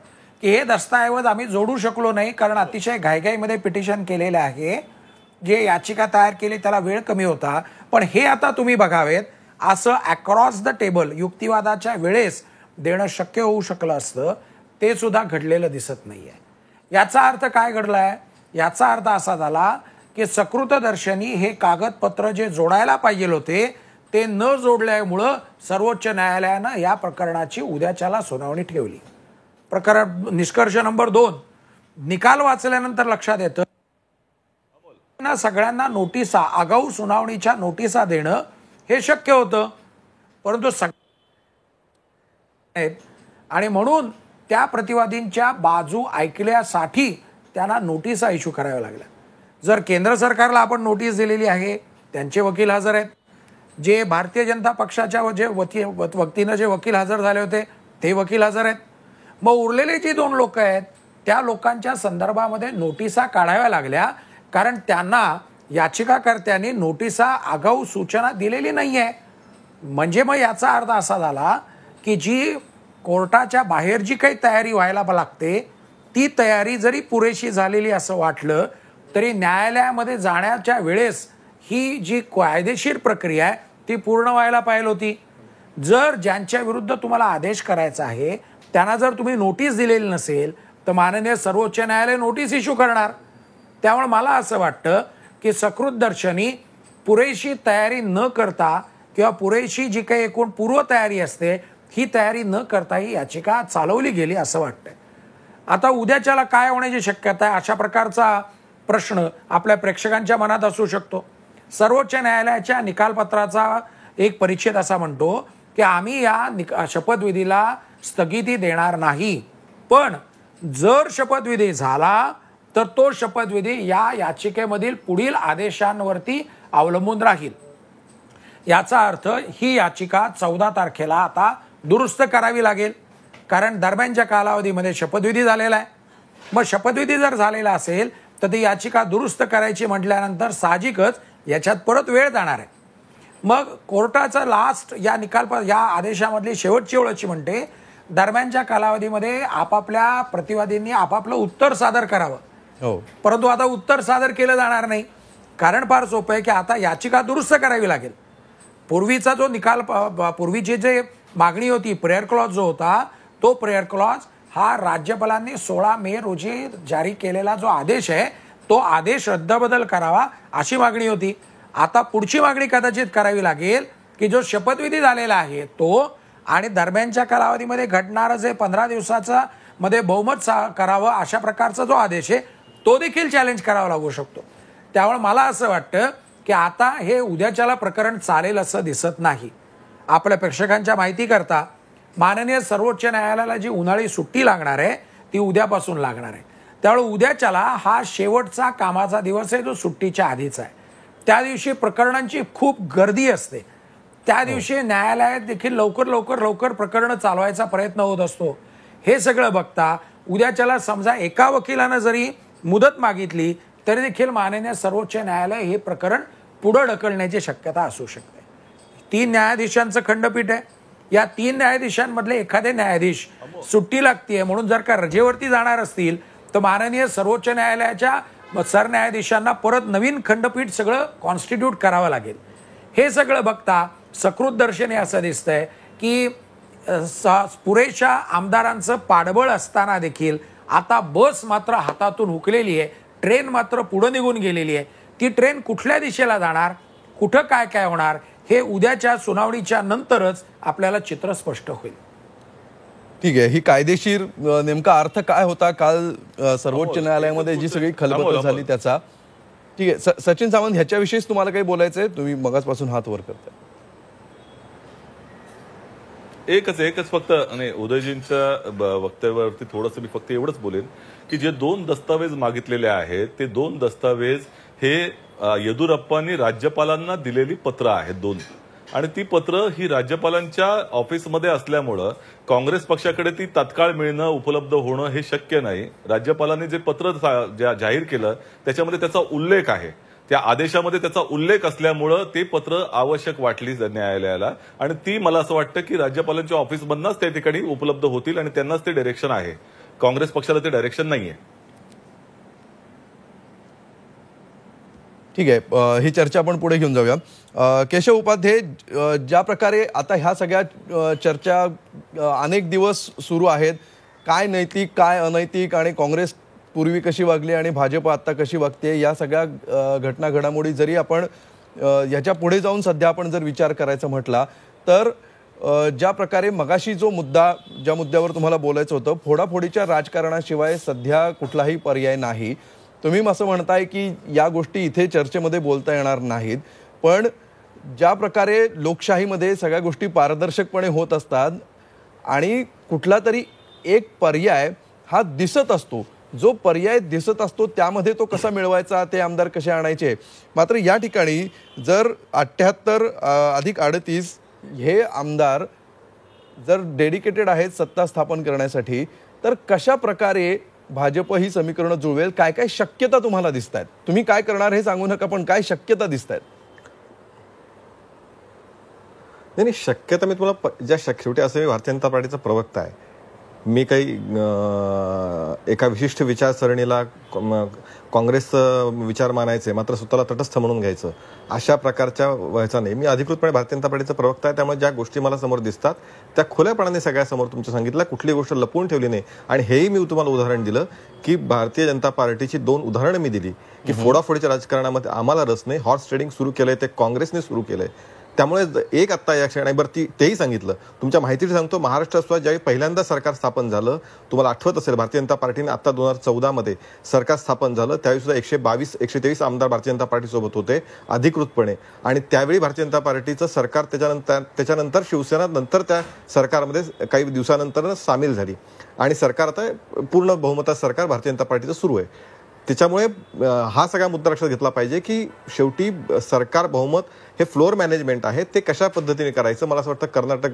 की हे दस्तऐवज आम्ही जोडू शकलो नाही कारण अतिशय घाईघाईमध्ये पिटिशन केलेलं आहे, जे याचिका तयार केली त्याला वेळ कमी होता, पण हे आता तुम्ही बघावेत असं अक्रॉस द टेबल युक्तिवादाच्या वेळेस देणं शक्य होऊ शकलं असतं, ते सुद्धा घडलेलं दिसत नाहीये. याचा अर्थ काय घडलाय? याचा अर्थ असा झाला की सकृतदर्शनी हे कागदपत्र जे जोडायला पाहिजे होते ते न जोडल्यामुळं सर्वोच्च न्यायालयानं या प्रकरणाची उद्याच्याला सुनावणी ठेवली. प्रकरण निष्कर्ष नंबर 2, निकाल वाचल्यानंतर लक्षात येतं ना सगळ्यांना नोटिसा, आगाऊ सुनावणीच्या नोटिसा देणं हे शक्य होतं, परंतु आणि म्हणून त्या प्रतिवादींच्या बाजू ऐकल्यासाठी त्यांना नोटिसा इश्यू कराव्या लागल्या. जर केंद्र सरकारला आपण नोटीस दिलेली आहे, त्यांचे वकील हजर आहेत, जे भारतीय जनता पक्षाच्या वतीनं जे वकील हजर झाले होते ते वकील हजर आहेत, मग उरलेले जी 2 लोक आहेत त्या लोकांच्या संदर्भामध्ये नोटिसा काढाव्या लागल्या, कारण त्यांना याचिकाकर्त्यांनी नोटिसा आगाऊ सूचना दिलेली नाही आहे. म्हणजे मग याचा अर्थ असा झाला की जी कोर्टाच्या बाहेर जी काही तयारी व्हायला लागते ती तयारी जरी पुरेशी झालेली असं वाटलं तरी न्यायालयामध्ये जाण्याच्या वेळेस ही जी कायदेशीर प्रक्रिया आहे ती पूर्ण व्हायला पाहिजे होती. जर ज्यांच्या विरुद्ध तुम्हाला आदेश करायचा आहे त्यांना जर तुम्ही नोटीस दिलेली नसेल तर माननीय सर्वोच्च न्यायालय नोटीस इश्यू करणार. त्यामुळे मला असं वाटतं की सकृतदर्शनी पुरेशी तयारी न करता किंवा पुरेशी जी काही एकूण पूर्वतयारी असते ही तयारी न करता ही याचिका चालवली गेली असं वाटतंय. आता उद्याच्याला काय होण्याची शक्यता आहे अशा प्रकारचा प्रश्न आपल्या प्रेक्षकांच्या मनात असू शकतो. सर्वोच्च न्यायालयाच्या निकालपत्राचा एक परिच्छेद असा म्हणतो की आम्ही या शपथविधीला स्थगिती देणार नाही, पण जर शपथविधी झाला तर तो शपथविधी या याचिकेमधील पुढील आदेशांवरती अवलंबून राहील. याचा अर्थ ही याचिका 14 तारखेला आता दुरुस्त करावी लागेल, कारण दरम्यानच्या कालावधीमध्ये शपथविधी झालेला आहे. मग शपथविधी जर झालेला असेल तर ती याचिका दुरुस्त करायची म्हटल्यानंतर साहजिकच याच्यात परत वेळ जाणार आहे. मग कोर्टाचा लास्ट या आदेशामधली शेवटची ओळची म्हणते दरम्यानच्या कालावधीमध्ये आपापल्या प्रतिवादींनी आपापलं उत्तर सादर करावं. परंतु आता उत्तर सादर केलं जाणार नाही, कारण फार सोपं आहे की आता याचिका दुरुस्त करावी लागेल. पूर्वीचा जो निकाल पूर्वीची जे मागणी होती प्रेयर क्लॉज जो होता तो प्रेयर क्लॉज हा राज्यपालांनी 16 मे रोजी जारी केलेला जो आदेश आहे तो आदेश रद्दबदल करावा अशी मागणी होती. आता पुढची मागणी कदाचित करावी लागेल की जो शपथविधी झालेला आहे तो आणि दरम्यानच्या कालावधीमध्ये घडणारं जे 15 दिवसाचा मध्ये बहुमत करावं अशा प्रकारचा जो आदेश आहे तो देखील चॅलेंज करावा लागू शकतो. त्यामुळे मला असं वाटतं की आता हे उद्याच्याला प्रकरण चालेल असं दिसत नाही. आपल्या प्रेक्षकांच्या माहिती करता माननीय सर्वोच्च न्यायालयाला जी उन्हाळी सुट्टी लागणार आहे ती उद्यापासून लागणार आहे. त्यामुळे उद्याच्याला हा शेवटचा कामाचा दिवस आहे जो सुट्टीच्या आधीचा आहे. त्या दिवशी प्रकरणांची खूप गर्दी असते. त्या दिवशी न्यायालयात देखील लवकर प्रकरणं चालवायचा प्रयत्न होत असतो. हे सगळं बघता उद्याच्याला समजा एका वकिलानं जरी मुदत मागितली तरी देखील माननीय सर्वोच्च न्यायालय हे प्रकरण पुढे ढकलण्याची शक्यता असू शकते. 3 न्यायाधीशांचं खंडपीठ आहे. या 3 न्यायाधीशांमधले एखादे न्यायाधीश सुट्टी लागतीये म्हणून जर का रजेवरती जाणार असतील तर माननीय सर्वोच्च न्यायालयाच्या सरन्यायाधीशांना परत नवीन खंडपीठ सगळं कॉन्स्टिट्यूट करावं लागेल. हे सगळं बघता सकृतदर्शनी असं दिसतंय की पुरेशा आमदारांचं पाठबळ असताना देखील आता बस मात्र हातातून हुकलेली आहे, ट्रेन मात्र पुढे निघून गेलेली आहे. ती ट्रेन कुठल्या दिशेला जाणार, कुठं काय काय होणार हे उद्याच्या सुनावणीच्या नंतरच आपल्याला चित्र स्पष्ट होईल. ठीक आहे, ही कायदेशीर नेमका अर्थ काय होता काल सर्वोच्च न्यायालयामध्ये जी सगळी खलबत झाली त्याचा. ठीक आहे, सचिन सावंत ह्याच्याविषयीच तुम्हाला काही बोलायचंय? तुम्ही मगाचपासून हात वर करताय. एकच फक्त आणि उदयजींच्या वक्तव्यावरती थोडंसं मी फक्त एवढंच बोलेन की जे 2 दस्तावेज मागितलेले आहेत ते 2 दस्तावेज हे येदुरप्पांनी राज्यपालांना दिलेली पत्र आहेत 2, आणि ती पत्र ही राज्यपालांच्या ऑफिसमध्ये असल्यामुळं काँग्रेस पक्षाकडे ती तात्काळ मिळणं उपलब्ध होणं हे शक्य नाही. राज्यपालांनी जे पत्र जाहीर केलं त्याच्यामध्ये त्याचा उल्लेख आहे, त्या आदेशामध्ये त्याचा उल्लेख असल्यामुळं ते पत्र आवश्यक वाटली न्यायालयाला, आणि ती मला असं वाटतं की राज्यपालांच्या ऑफिसमधनंच त्या ठिकाणी उपलब्ध होतील आणि त्यांनाच ते डायरेक्शन आहे. काँग्रेस पक्षाला ते डायरेक्शन नाहीये. ठीक आहे, ही चर्चा आपण पुढे घेऊन जाऊया. केशव उपाध्ये, ज्या प्रकारे आता ह्या सगळ्या चर्चा अनेक दिवस सुरू आहेत, काय नैतिक काय अनैतिक आणि काँग्रेस पूर्वी कशी वागली आणि भाजप आता कशी वागते, या सगळ्या घटना घडामोडी जरी आपण याच्या पुढे जाऊन सध्या आपण जर विचार करायचा म्हटला तर ज्या प्रकारे मगाशी जो मुद्दा ज्या मुद्द्यावर तुम्हाला बोलायचं होतं, फोडाफोडीच्या राजकारणाशिवाय सध्या कुठलाही पर्याय नाही. तुम्ही असं म्हणताय की या गोष्टी इथे चर्चेमध्ये बोलता येणार नाहीत, पण ज्या प्रकारे लोकशाहीमध्ये सगळ्या गोष्टी पारदर्शकपणे होत असतात आणि कुठला तरी एक पर्याय हा दिसत असतो, जो पर्याय दिसत असतो त्यामध्ये तो कसा मिळवायचा, ते आमदार कसे आणायचे. मात्र या ठिकाणी जर 78 अधिक 38 हे आमदार जर डेडिकेटेड आहेत सत्ता स्थापन करण्यासाठी, तर कशा प्रकारे भाजप ही समीकरणं जुळवेल, काय काय शक्यता तुम्हाला दिसत आहेत? तुम्ही काय करणार हे सांगू नका, पण काय शक्यता दिसत आहेत? नाही, शक्यता मी तुम्हाला शेवटी असं मी भारतीय जनता पार्टीचा प्रवक्ता आहे. मी काही एका विशिष्ट विचारसरणीला काँग्रेसचं विचार मानायचे मात्र स्वतःला तटस्थ म्हणून घ्यायचं अशा प्रकारच्या व्हायचा नाही. मी अधिकृतपणे भारतीय जनता पार्टीचा प्रवक्ता आहे. त्यामुळे ज्या गोष्टी मला समोर दिसतात त्या खुल्यापणाने सगळ्यासमोर तुमच्या सांगितलं, कुठली गोष्ट लपवून ठेवली नाही. आणि हेही मी तुम्हाला उदाहरण दिलं की भारतीय जनता पार्टीची 2 उदाहरणं मी दिली की फोडाफोडीच्या राजकारणामध्ये आम्हाला रस नाही, हॉर्स ट्रेडिंग सुरू केलंय ते काँग्रेसने सुरू केलंय. त्यामुळे एक आत्ता या क्षणी बरं तेही सांगितलं, तुमच्या माहितीसाठी सांगतो, महाराष्ट्रात ज्यावेळी पहिल्यांदा सरकार स्थापन झालं, तुम्हाला आठवत असेल भारतीय जनता पार्टीने आता 2014 मध्ये सरकार स्थापन झालं, त्यावेळी सुद्धा 122-123 आमदार भारतीय जनता पार्टीसोबत होते अधिकृतपणे. आणि त्यावेळी भारतीय जनता पार्टीचं सरकार त्याच्यानंतर शिवसेना नंतर त्या सरकारमध्ये काही दिवसानंतर सामील झाली आणि सरकार आता पूर्ण बहुमतात सरकार भारतीय जनता पार्टीचं सुरू आहे. त्याच्यामुळे हा सगळा मुद्दा लक्षात घेतला पाहिजे की शेवटी सरकार बहुमत हे फ्लोअर मॅनेजमेंट आहे, ते कशा पद्धतीने करायचं. मला असं वाटतं कर्नाटक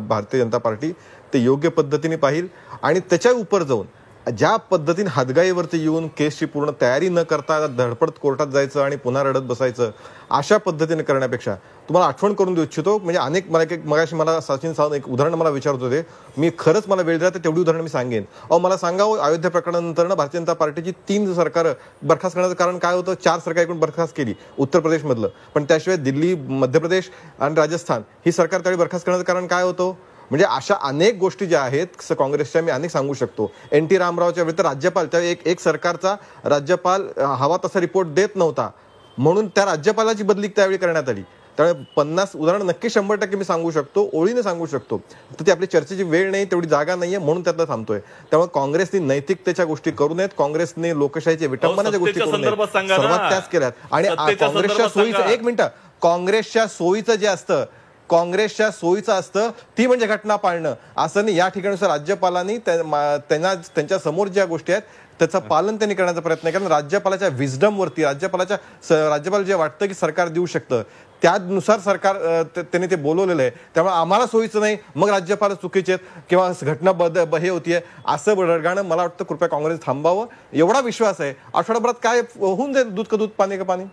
भारतीय जनता पार्टी ते योग्य पद्धतीने पाहिल आणि त्याच्या उपर जाऊन ज्या पद्धतीने हातगाईवरती येऊन केसची पूर्ण तयारी न करता धडपड कोर्टात जायचं आणि पुन्हा रडत बसायचं, अशा पद्धतीने करण्यापेक्षा तुम्हाला आठवण करून देऊ इच्छितो. म्हणजे अनेक मगाशी मला सचिन सावंत एक उदाहरण मला विचारत होते, मी खरंच मला वेळ दिला तर तेवढी उदाहरणं मी सांगेन. मला सांगावं, अयोध्या प्रकरणानंतर भारतीय जनता पार्टीची 3 सरकार बरखास्त करण्याचं कारण काय होतं? 4 सरकार एकूण बरखास्त केली उत्तर प्रदेशमधलं, पण त्याशिवाय दिल्ली, मध्य प्रदेश आणि राजस्थान ही सरकार त्यावेळी बरखास्त करण्याचं कारण काय होतं? म्हणजे अशा अनेक गोष्टी ज्या आहेत काँग्रेसच्या मी अनेक सांगू शकतो. NT रामारावच्या वेळी तर राज्यपाल त्यावेळी एक सरकारचा राज्यपाल हवा तसा रिपोर्ट देत नव्हता म्हणून त्या राज्यपालाची बदली त्यावेळी करण्यात आली. त्यामुळे 50 उदाहरण नक्की 100% मी सांगू शकतो, ओळीने सांगू शकतो. तर ती आपली चर्चेची वेळ नाही, तेवढी जागा नाहीये म्हणून त्यातलं थांबतोय. त्यामुळे काँग्रेसने नैतिकतेच्या गोष्टी करू नयेत, काँग्रेसने लोकशाहीच्या विटंबनाच्या गोष्टी करू नयेत, सर्वात त्याच केल्यात. आणि काँग्रेसच्या सोयीचं, एक मिनिट, काँग्रेसच्या सोयीचं जे असतं, काँग्रेसच्या सोयीचं असतं ती म्हणजे घटना पाळणं. असं नाही, या ठिकाणी राज्यपालांनी त्यांच्या समोर ज्या गोष्टी आहेत त्याचं पालन त्यांनी करण्याचा प्रयत्न केला. राज्यपालाच्या विजडमवरती राज्यपाल जे वाटतं की सरकार देऊ शकतं त्यानुसार सरकार त्यांनी ते बोलवलेलं आहे. त्यामुळे आम्हाला सोयीचं नाही, मग राज्यपाल चुकीचे आहेत किंवा घटना हे होतीये असं रडगाणं मला वाटतं कृपया काँग्रेस थांबावं. एवढा विश्वास आहे, आठवड्याभरात काय होऊन जाईल, दूध का दूध पाणी का पाणी.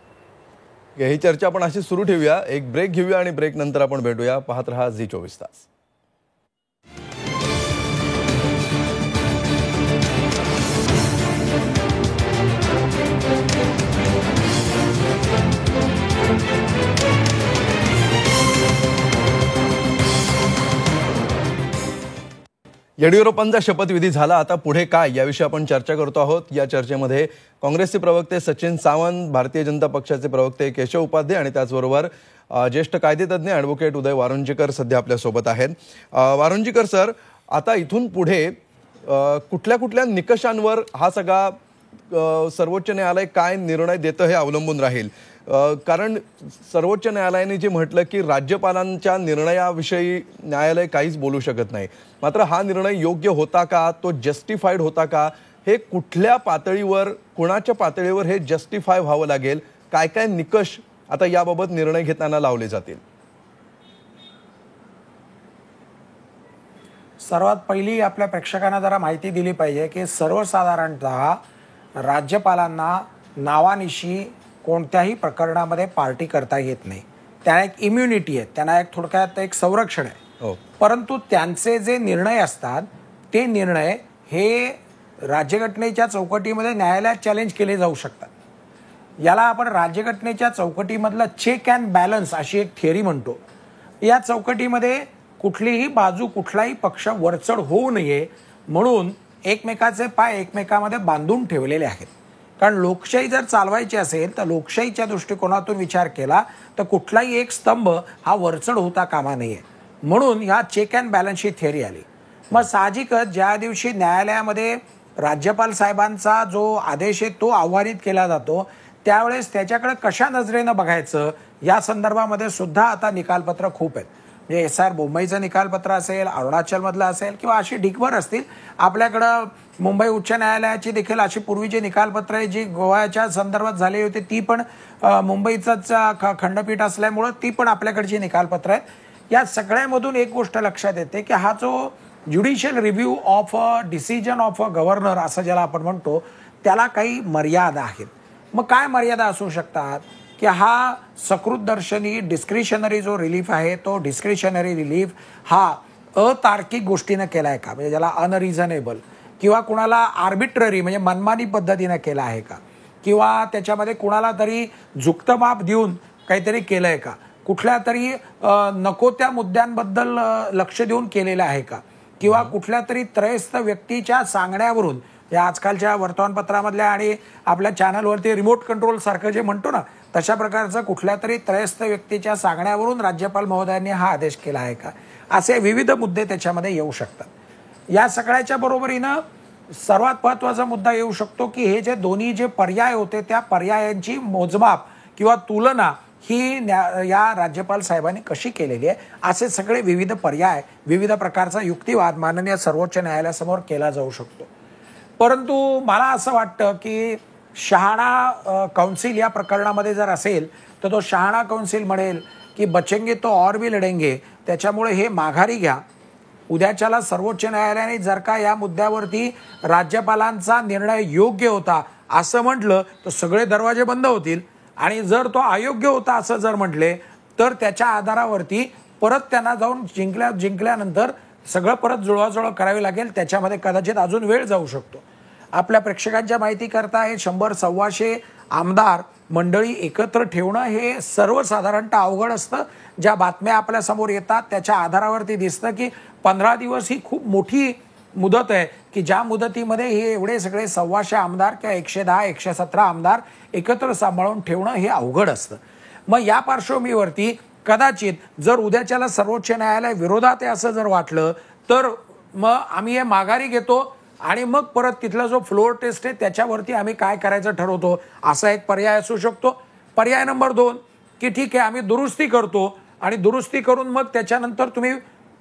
ही चर्चा आपण अशी सुरू ठेवूया, एक ब्रेक घेऊया आणि ब्रेक नंतर आपण भेटूया. पाहत रहा झी24 तास. येडियुरप्पांचा शपथविधी झाला, आता पुढे काय याविषयी आपण चर्चा करतो आहोत. या चर्चेमध्ये काँग्रेसचे प्रवक्ते सचिन सावंत, भारतीय जनता पक्षाचे प्रवक्ते केशव उपाध्ये आणि त्याचबरोबर ज्येष्ठ कायदेतज्ञ ॲडव्होकेट उदय वारुंजीकर सध्या आपल्यासोबत आहेत. वारुंजीकर सर, आता इथून पुढे कुठल्या कुठल्या निकषांवर हा सगळा सर्वोच्च न्यायालय काय निर्णय देतं हे अवलंबून राहील? कारण सर्वोच्च न्यायालयाने जे म्हटलं की राज्यपालांच्या निर्णयाविषयी न्यायालय काहीच बोलू शकत नाही, मात्र हा निर्णय योग्य होता का, तो जस्टिफाईड होता का, हे कुठल्या पातळीवर, कुणाच्या पातळीवर हे जस्टिफाय व्हावं लागेल, काय काय निकष आता याबाबत निर्णय घेताना लावले जातील? सर्वात पहिली आपल्या प्रेक्षकांना जरा माहिती दिली पाहिजे की सर्वसाधारणतः राज्यपालांना नावानिशी कोणत्याही प्रकरणामध्ये पार्टी करता येत नाही. त्यांना एक इम्युनिटी आहे, त्यांना एक थोडक्यात एक संरक्षण आहे. परंतु त्यांचे जे निर्णय असतात ते निर्णय हे राज्यघटनेच्या चौकटीमध्ये न्यायालयात चॅलेंज केले जाऊ शकतात. याला आपण राज्यघटनेच्या चौकटीमधला चेक अँड बॅलन्स अशी एक थिअरी म्हणतो. या चौकटीमध्ये कुठलीही बाजू, कुठलाही पक्ष वरचढ होऊ नये म्हणून एकमेकाचे पाय एकमेकामध्ये बांधून ठेवलेले आहेत. कारण लोकशाही जर चालवायची असेल तर लोकशाहीच्या दृष्टिकोनातून विचार केला तर कुठलाही एक स्तंभ हा वरचढ होता कामा नये म्हणून ह्या चेक अँड बॅलन्सची थिअरी आली. मग साहजिकच ज्या दिवशी न्यायालयामध्ये राज्यपाल साहेबांचा जो आदेश आहे तो आव्हानित केला जातो, त्यावेळेस त्याच्याकडे कशा नजरेनं बघायचं या संदर्भामध्ये सुद्धा आता निकालपत्र खूप आहेत. म्हणजे SR मुंबईचं निकालपत्र असेल, अरुणाचलमधलं असेल किंवा अशी ढिगभर असतील. आपल्याकडं मुंबई उच्च न्यायालयाची देखील अशी पूर्वीची निकालपत्र आहे जी गोव्याच्या संदर्भात झाली होती, ती पण मुंबईचंच खंडपीठ असल्यामुळं ती पण आपल्याकडची निकालपत्र आहेत. या सगळ्यामधून एक गोष्ट लक्षात येते की हा जो judicial review of a decision of a governor असं ज्याला आपण म्हणतो, त्याला काही मर्यादा आहेत. मग काय मर्यादा असू शकतात की हा सकृतदर्शनी डिस्क्रिशनरी जो रिलीफ आहे तो डिस्क्रिशनरी रिलीफ हा अतार्किक गोष्टीनं केला आहे का, म्हणजे ज्याला अनरिझनेबल, किंवा कुणाला आर्बिट्ररी म्हणजे मनमानी पद्धतीनं केला आहे का, किंवा त्याच्यामध्ये कुणाला तरी झुकतं माप देऊन काहीतरी केलं आहे का, कुठल्या तरी नको त्या मुद्द्यांबद्दल लक्ष देऊन केलेलं आहे का, किंवा कुठल्या तरी त्रयस्थ व्यक्तीच्या सांगण्यावरून, या आजकालच्या वर्तमानपत्रामधल्या आणि आपल्या चॅनलवरती रिमोट कंट्रोल सारखं जे म्हणतो ना, तशा प्रकारचं कुठल्या तरी त्रयस्थ व्यक्तीच्या सांगण्यावरून राज्यपाल महोदयांनी हा आदेश केला आहे का, असे विविध मुद्दे त्याच्यामध्ये येऊ शकतात. या सगळ्याच्या बरोबरीनं सर्वात महत्त्वाचा मुद्दा येऊ शकतो की हे जे दोन्ही जे पर्याय होते त्या पर्यायांची मोजमाप किंवा तुलना ही या राज्यपाल साहेबांनी कशी केलेली आहे, असे सगळे विविध पर्याय, विविध प्रकारचा युक्तिवाद माननीय सर्वोच्च न्यायालयासमोर केला जाऊ शकतो. परंतु मला असं वाटतं की शहाणा काउन्सिल या प्रकरणामध्ये जर असेल तर तो शहाणा काउन्सिल म्हणेल की बचेंगे तो और भी लढेंगे, त्याच्यामुळे हे माघारी घ्या. उद्याच्याला सर्वोच्च न्यायालयाने जर का या मुद्द्यावरती राज्यपालांचा निर्णय योग्य होता असं म्हटलं तर सगळे दरवाजे बंद होतील, आणि जर तो अयोग्य होता असं जर म्हटले तर त्याच्या आधारावरती परत त्यांना जाऊन जिंकल्यानंतर सगळं परत जुळवाजुळव करावी लागेल. त्याच्यामध्ये कदाचित अजून वेळ जाऊ शकतो. आपल्या प्रेक्षकांच्या माहितीकरता हे 100-125 आमदार मंडळी एकत्र ठेवणं हे सर्वसाधारणतः अवघड असतं. ज्या बातम्या आपल्यासमोर येतात त्याच्या आधारावरती दिसतं की 15 दिवस ही खूप मोठी मुदत आहे की ज्या मुदतीमध्ये हे एवढे सगळे 125 आमदार किंवा 110-117 आमदार एकत्र सांभाळून ठेवणं हे अवघड असतं. मग या पार्श्वभूमीवरती कदाचित जर उद्याच्याला सर्वोच्च न्यायालय विरोधात आहे असं जर वाटलं तर मग आम्ही हे माघारी घेतो आणि मग परत तिथला जो फ्लोअर टेस्ट आहे त्याच्यावरती आम्ही काय करायचं ठरवतो, असा एक पर्याय असू शकतो. पर्याय नंबर 2 की ठीक आहे आम्ही दुरुस्ती करतो आणि दुरुस्ती करून मग त्याच्यानंतर तुम्ही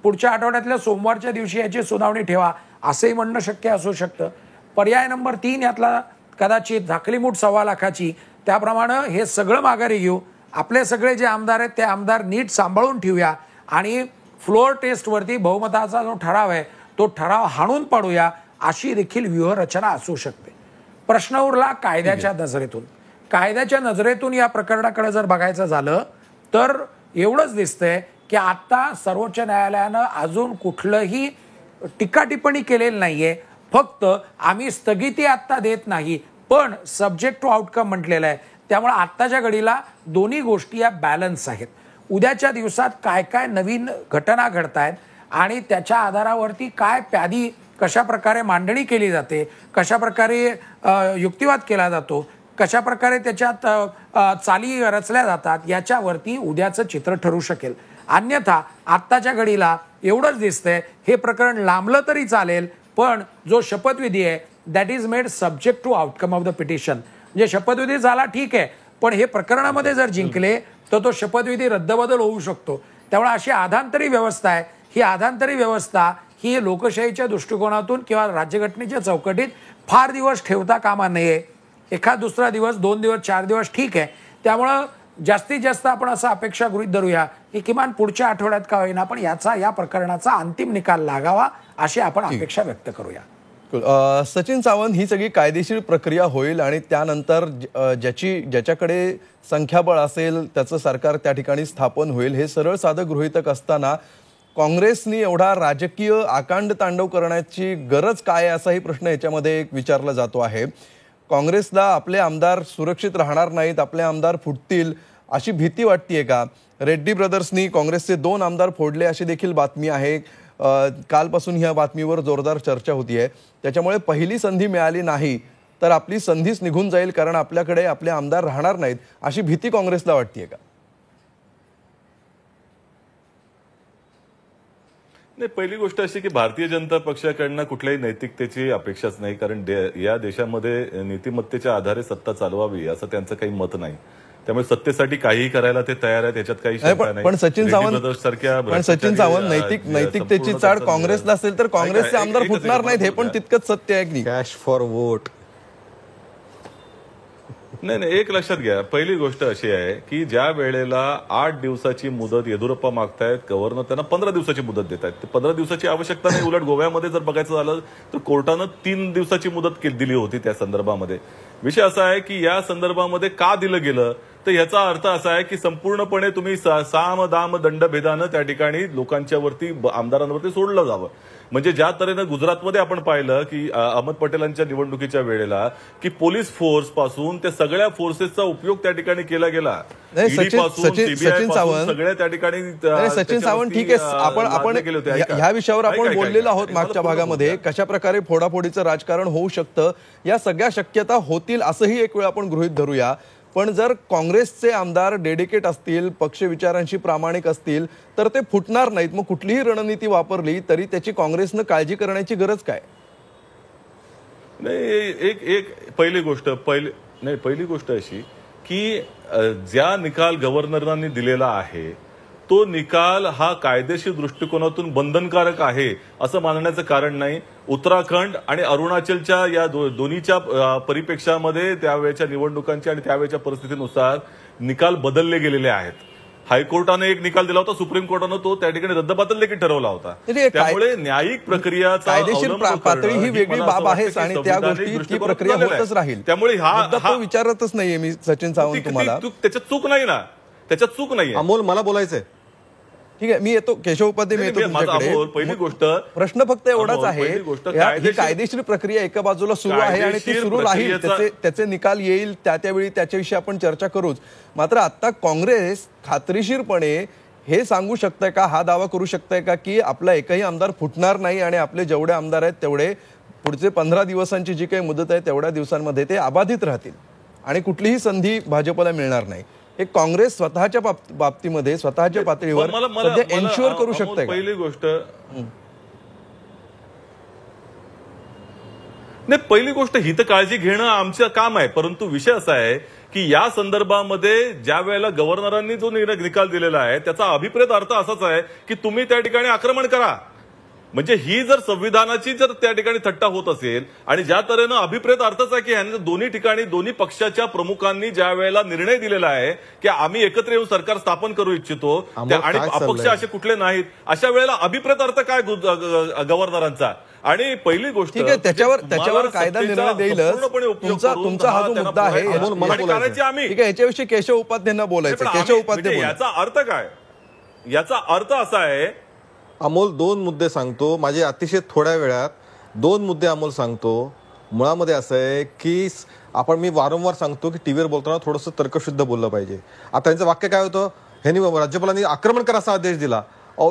पुढच्या आठवड्यातल्या सोमवारच्या दिवशी याची सुनावणी ठेवा, असंही म्हणणं शक्य असू शकतं. पर्याय नंबर 3 यातला कदाचित झाकलीमूठ 1.25 लाखाची, त्याप्रमाणे हे सगळं माघारी घेऊ, आपले सगळे जे आमदार आहेत ते आमदार नीट सांभाळून ठेवूया आणि फ्लोअर टेस्टवरती बहुमताचा जो ठराव आहे तो ठराव हाणून पाडूया, अशी देखील व्यूहरचना असू शकते. प्रश्न उरला कायद्याच्या नजरेतून. कायद्याच्या नजरेतून या प्रकरणाकडे जर बघायचं झालं तर एवढंच दिसतंय की आता सर्वोच्च न्यायालयानं अजून कुठलंही टीका टिप्पणी केलेली नाहीये. फक्त आम्ही स्थगिती आत्ता देत नाही पण सब्जेक्ट टू आउटकम म्हटलेलं आहे. त्यामुळे आत्ताच्या घडीला दोन्ही गोष्टी या बॅलन्स आहेत. उद्याच्या दिवसात काय काय नवीन घटना घडतायत आणि त्याच्या आधारावरती काय प्यादी कशा प्रकारे मांडणी केली जाते, कशा प्रकारे युक्तिवाद केला जातो, कशा प्रकारे त्याच्यात चाली रचल्या जातात, याच्यावरती उद्याचं चित्र ठरू शकेल. अन्यथा आत्ताच्या घडीला एवढंच दिसतंय हे प्रकरण लांबलं तरी चालेल पण जो शपथविधी आहे that is made subject to outcome of the petition. म्हणजे शपथविधी झाला ठीक आहे पण हे प्रकरणामध्ये जर जिंकले तर तो शपथविधी रद्दबदल होऊ शकतो. त्यामुळे अशी आधांतरी व्यवस्था आहे. ही आधांतरी व्यवस्था ही लोकशाहीच्या दृष्टिकोनातून किंवा राज्यघटनेच्या चौकटीत फार दिवस ठेवता कामा नये. एखाद दुसरा दिवस, 2 दिवस, 4 दिवस ठीक आहे. त्यामुळं जास्तीत जास्त आपण असं अपेक्षा गृहीत धरूया की किमान पुढच्या आठवड्यात का होईना पण या प्रकरणाचा अंतिम निकाल लागावा अशी आपण अपेक्षा व्यक्त करूया. सचिन सावंत, ही सगळी कायदेशीर प्रक्रिया होईल आणि त्यानंतर ज्याच्याकडे संख्याबळ असेल त्याचं सरकार त्या ठिकाणी स्थापन होईल, हे सरळ साधं गृहीतक असताना काँग्रेसनी एवढा राजकीय आकांड तांडव करण्याची गरज काय आहे असाही प्रश्न याच्यामध्ये एक विचारला जातो आहे. काँग्रेसला आपले आमदार सुरक्षित राहणार नाहीत, आपले आमदार फुटतील अशी भीती वाटतेय का? रेड्डी ब्रदर्सनी काँग्रेसचे 2 आमदार फोडले अशी देखील बातमी आहे. कालपासून ह्या बातमीवर जोरदार चर्चा होतीये. त्याच्यामुळे पहिली संधी मिळाली नाही तर आपली संधीच निघून जाईल कारण आपल्याकडे आपले आमदार राहणार नाहीत अशी भीती काँग्रेसला वाटतेय का? नाही, पहिली गोष्ट अशी की भारतीय जनता पक्षाकडनं कुठल्याही नैतिकतेची अपेक्षाच नाही, कारण या देशामध्ये नीतिमत्तेच्या आधारे सत्ता चालवावी असं त्यांचं काही मत नाही. त्यामुळे सत्तेसाठी काहीही करायला ते तयार आहेत, याच्यात काही शंका नाही. पण सचिन सावंत नैतिकतेची चाड काँग्रेसला असेल तर काँग्रेसचे आमदार फुटणार नाहीत, हे पण तितकंच सत्य आहे की कॅश फॉर वोट. नाही, एक लक्षात घ्या, पहिली गोष्ट अशी आहे की ज्या वेळेला 8 दिवसाची मुदत येदियुरप्पा मागतायत, गव्हर्नर त्यांना 15 दिवसाची मुदत देत आहेत. 15 दिवसाची आवश्यकता नाही, उलट गोव्यामध्ये जर बघायचं झालं तर कोर्टानं 3 दिवसाची मुदत दिली होती त्या संदर्भामध्ये. विषय असा आहे की या संदर्भामध्ये का दिलं गेलं, तर याचा अर्थ असा आहे की संपूर्णपणे तुम्ही साम दाम दंडभेदानं त्या ठिकाणी लोकांच्या वरती, आमदारांवरती सोडलं जावं. म्हणजे ज्या तऱ्हेनं गुजरातमध्ये आपण पाहिलं की अहमद पटेलांच्या निवडणुकीच्या वेळेला की पोलीस फोर्स पासून त्या सगळ्या फोर्सेसचा उपयोग त्या ठिकाणी केला गेला. सचिन सावंत सगळ्या त्या ठिकाणी सचिन सावंत ठीक आहे, आपण ह्या विषयावर आपण बोललेलो आहोत मागच्या भागामध्ये, कशा प्रकारे फोडाफोडीचं राजकारण होऊ शकतं, या सगळ्या शक्यता होतील असंही एक वेळ आपण गृहीत धरूया. पण जर काँग्रेसचे आमदार डेडिकेट असतील, पक्ष विचारांशी प्रामाणिक असतील तर ते फुटणार नाहीत. मग कुठलीही रणनीती वापरली तरी त्याची काँग्रेसनं काळजी करण्याची गरज काय? नाही, पहिली गोष्ट अशी की ज्या निकाल गव्हर्नरांनी दिलेला आहे तो निकाल हा कायदेशीर दृष्टिकोनातून बंधनकारक आहे असं मानण्याचं कारण नाही. उत्तराखंड आणि अरुणाचलच्या या दोन्हीच्या परिप्रेक्षामध्ये त्यावेळेच्या निवडणुकांची आणि त्यावेळेच्या परिस्थितीनुसार निकाल बदलले गेलेले आहेत. हायकोर्टाने एक निकाल दिला होता, सुप्रीम कोर्टानं तो त्या ठिकाणी रद्दबातल देखील ठरवला होता. त्यामुळे न्यायिक प्रक्रिया कायदेशीर पातळी ही वेगळी बाब आहे आणि त्या गोष्टी ती प्रक्रिया होतच राहील. त्यामुळे हा विचारतच नाहीये मी सचिन सावंत तुम्हाला, त्याच्यात चूक नाही ना, त्याच्यात चूक नाही. अमोल, मला बोलायचंय. ठीक आहे, मी येतो केशव उपाध्ये, मी येतो तुमच्याकडे. पहिली गोष्ट, प्रश्न फक्त एवढाच आहे, ही कायदेशीर प्रक्रिया एका बाजूला सुरू आहे आणि ती सुरू राहील, त्याचे निकाल येईल त्यावेळी त्याच्याविषयी आपण चर्चा करूच. मात्र आता काँग्रेस खात्रीशीरपणे हे सांगू शकताय का, हा दावा करू शकताय का की आपला एकही आमदार फुटणार नाही आणि आपले जेवढे आमदार आहेत तेवढे पुढचे 15 दिवसांची जी काही मुदत आहे तेवढ्या दिवसांमध्ये ते अबाधित राहतील आणि कुठलीही संधी भाजपला मिळणार नाही? हे काँग्रेस स्वतःच्या बाबतीमध्ये, स्वतःच्या पातळीवर सध्या एन्श्युअर करू शकते? पहिली गोष्ट नाही, पहिली गोष्ट ही तर काळजी घेणं आमचं काम आहे. परंतु विषय असा आहे की या संदर्भामध्ये ज्या वेळेला गव्हर्नरांनी जो निकाल दिलेला आहे त्याचा अभिप्रेत अर्थ असाच आहे की तुम्ही त्या ठिकाणी आक्रमण करा. म्हणजे ही जर संविधानाची जर त्या ठिकाणी थट्टा होत असेल आणि ज्या तऱ्हेनं अभिप्रेत अर्थच आहे की ह्यांनी दोन्ही ठिकाणी दोन्ही पक्षाच्या प्रमुखांनी ज्या वेळेला निर्णय दिलेला आहे की आम्ही एकत्र येऊन सरकार स्थापन करू इच्छितो आणि अपक्ष असे कुठले नाहीत, अशा वेळेला अभिप्रेत अर्थ काय गव्हर्नरांचा? आणि पहिली गोष्ट, त्याच्यावर कायदा निर्णय देईल. तुमचा हा जो मुद्दा आहे आम्ही, ठीक आहे, याच्याविषयी केशव उपाध्यायांना बोलायचं. केशव उपाध्याय, याचा अर्थ काय? याचा अर्थ असा आहे, अमोल, 2 मुद्दे सांगतो, माझे अतिशय थोड्या वेळात 2 मुद्दे अमोल सांगतो. मुळामध्ये असं आहे की मी वारंवार सांगतो की टीव्हीवर बोलताना थोडंसं तर्कशुद्ध बोललं पाहिजे. आता त्यांचं वाक्य काय होतं, ह्यांनी राज्यपालांनी आक्रमण करायचा आदेश दिला.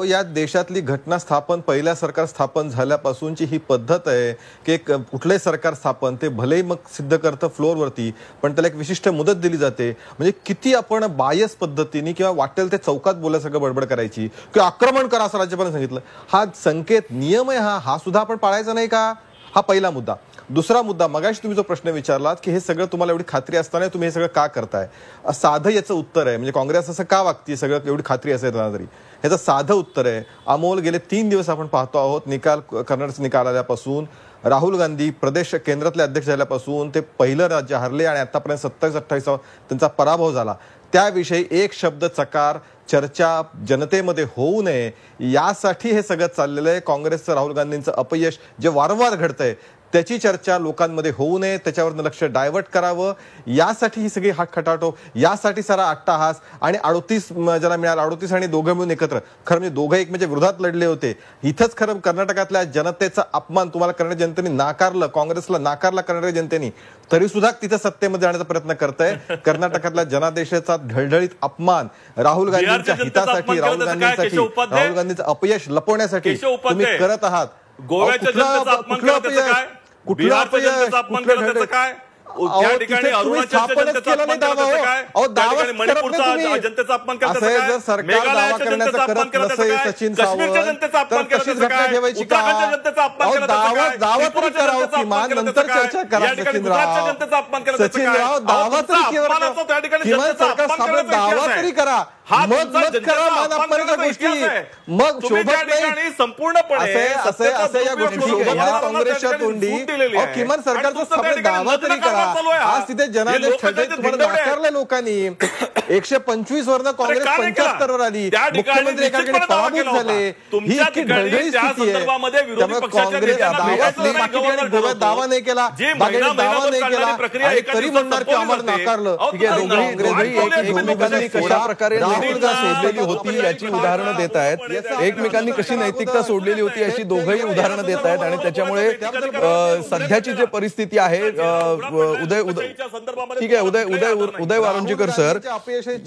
या देशातली घटना पहिल्या सरकार स्थापन झाल्यापासूनची ही पद्धत आहे की कुठलंही सरकार स्थापन ते भलेही मग सिद्ध करतं फ्लोअरवरती, पण त्याला एक विशिष्ट मुदत दिली जाते. म्हणजे किती आपण बायस पद्धतीने किंवा वाटेल ते चौकात बोलायचं बडबड करायची किंवा आक्रमण करा असं राज्यपालांनी सांगितलं. हा संकेत नियम आहे, हा सुद्धा आपण पाळायचा नाही का? हा पहिला मुद्दा. दुसरा मुद्दा, मगाशी तुम्ही जो प्रश्न विचारलात की हे सगळं तुम्हाला एवढी खात्री असताना तुम्ही हे सगळं का करताय, साधं याचं उत्तर आहे. म्हणजे काँग्रेस असं का वागते सगळं एवढी खात्री असेल तरी, ह्याचं साधं उत्तर आहे अमोल. गेले 3 दिवस आपण पाहतो आहोत, कर्नाटकचा निकाल आल्यापासून, राहुल गांधी प्रदेश केंद्रातले अध्यक्ष झाल्यापासून ते पहिलं राज्य हरले आणि आतापर्यंत 27-28 त्यांचा पराभव झाला. त्याविषयी एक शब्द चकार चर्चा जनतेमध्ये होऊ नये यासाठी हे सगळं चाललेलं आहे. काँग्रेसचं राहुल गांधींचं अपयश जे वारंवार घडतंय त्याची चर्चा लोकांमध्ये होऊ नये, त्याच्यावर लक्ष डायव्हर्ट करावं, यासाठी ही सगळी खटाटोप, यासाठी सारा अट्टाहास. आणि 38 ज्याला मिळाला, 38 आणि दोघं मिळून एकत्र, खरं म्हणजे दोघं एकमेकांच्या विरोधात लढले होते. इथंच खरं कर्नाटकातल्या जनतेचा अपमान तुम्हाला कर्नाटक जनतेने नाकारलं, काँग्रेसला नाकारला कर्नाटक जनतेने, तरी सुद्धा तिथं सत्तेमध्ये जाण्याचा प्रयत्न करतंय. कर्नाटकातल्या जनादेशाचा ढळढळीत अपमान राहुल गांधींच्या हितासाठी, राहुल गांधींचं अपयश लपवण्यासाठी तुम्ही करत आहात. गोव्याच्या जनतेचा अपमान करण्याचं काय? बिहारच्या जनतेचा अपमान करण्याचं काय? त्या ठिकाणी अरुणाचलच्या जनतेचा अपमान केला त्याचं काय? त्या ठिकाणी मणिपूरचा जनतेचा अपमान केला त्याचं काय? मेघालयाच्या जनतेचा अपमान केला त्याचं काय? काश्मीरच्या जनतेचा अपमान केला त्याचं काय? उत्तराखंडच्या जनतेचा अपमान केला त्याचं काय? त्रिपुराच्या जनतेचा अपमान केला त्याचं काय? या ठिकाणी गुजरातच्या जनतेचा अपमान केला त्याचं काय? अपमानाचा त्या ठिकाणी जनतेचा अपमान करण्याचा इतिहास आहे. हा तुमचा जनतेचा अपमान करण्याचा इतिहास आहे. तुम्ही त्या ठिकाणी संपूर्णपणे काँग्रेसच्या तोंडी किमान सरकारचा दावा तरी करा. आज तिथे जनादेश खडसे तुम्हाला नाकारले लोकांनी. 125 वरनं काँग्रेस 75 वर आली. मुख्यमंत्री एकाकडे पराभूत झाले. ही इतकी ढळढळी स्थिती आहे. त्यामुळे काँग्रेस दावा नाही केला, दावा नाही केला आणि तरी म्हणणार की आम्हाला नाकारलं. एकमेकांनी कशा प्रकारे नैतिकता सोडलेली होती याची उदाहरणं देत आहेत. एकमेकांनी कशी नैतिकता सोडलेली होती अशी दोघंही उदाहरणं देत आहेत. आणि त्याच्यामुळे सध्याची जी परिस्थिती आहे ठीक आहे उदय वारुंजीकर सर,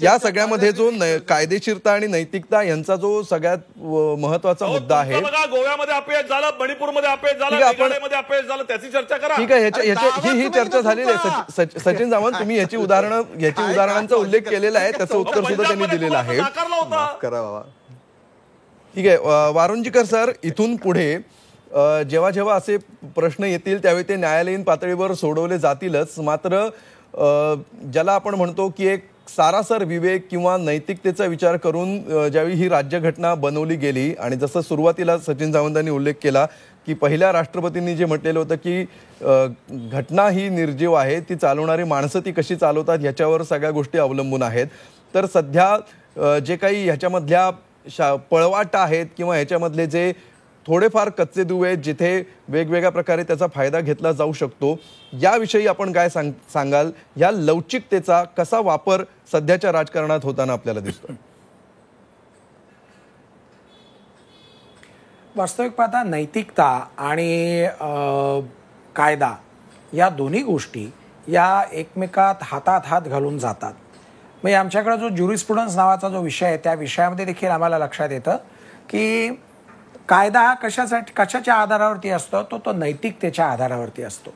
या सगळ्यामध्ये जो कायदेशीरता आणि नैतिकता यांचा जो सगळ्यात महत्वाचा मुद्दा आहे. गोव्यामध्ये अपयश झालं, मणिपूरमध्ये अपयश झालं, मेघालयमध्ये अपयश झालं, त्याची चर्चा करा. ठीक आहे, ही चर्चा झालेली आहे. सचिन सावंत, तुम्ही याची उदाहरणांचा उल्लेख केलेला आहे, त्याचं उत्तर सुद्धा त्यांनी दिलेलं आहे. ठीक आहे वारुंजीकर सर, इथून पुढे जेव्हा जेव्हा असे प्रश्न येतील त्यावेळी ते न्यायालयीन पातळीवर सोडवले जातीलच. मात्र ज्याला आपण म्हणतो की एक सारासर विवेक किंवा नैतिकतेचा विचार करून ज्यावेळी ही राज्यघटना बनवली गेली आणि जसं सुरुवातीला सचिन सावंतांनी उल्लेख केला की पहिल्या राष्ट्रपतींनी जे म्हटलेलं होतं की घटना ही निर्जीव आहे, ती चालवणारी माणसं ती कशी चालवतात ह्याच्यावर सगळ्या गोष्टी अवलंबून आहेत. तर सध्या जे काही ह्याच्यामधल्या पळवाट आहेत किंवा ह्याच्यामधले जे थोडेफार कच्चे दुवे आहेत जिथे वेगवेगळ्या प्रकारे त्याचा फायदा घेतला जाऊ शकतो, याविषयी आपण काय सांगाल? या लवचिकतेचा कसा वापर सध्याच्या राजकारणात होताना आपल्याला दिसतो? वास्तविक पाहता नैतिकता आणि कायदा या दोन्ही गोष्टी या एकमेकात हातात हात घालून जातात. म्हणजे आमच्याकडे जो ज्युरिस्प्रुडन्स नावाचा जो विषय आहे त्या विषयामध्ये देखील आम्हाला लक्षात येतं की कायदा हा कशाच्या आधारावरती असतो, तो नैतिकतेच्या आधारावरती असतो.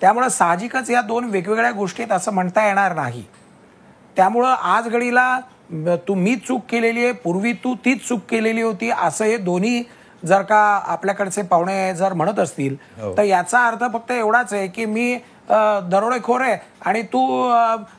त्यामुळं साहजिकच या दोन वेगवेगळ्या गोष्टीत असं म्हणता येणार नाही. त्यामुळं आज घडीला मी चूक केलेली आहे, पूर्वी तू तीच चूक केलेली होती असं हे दोन्ही जर का आपल्याकडचे पाहुणे जर म्हणत असतील तर याचा अर्थ फक्त एवढाच आहे की मी दरोडेखोर आहे आणि तू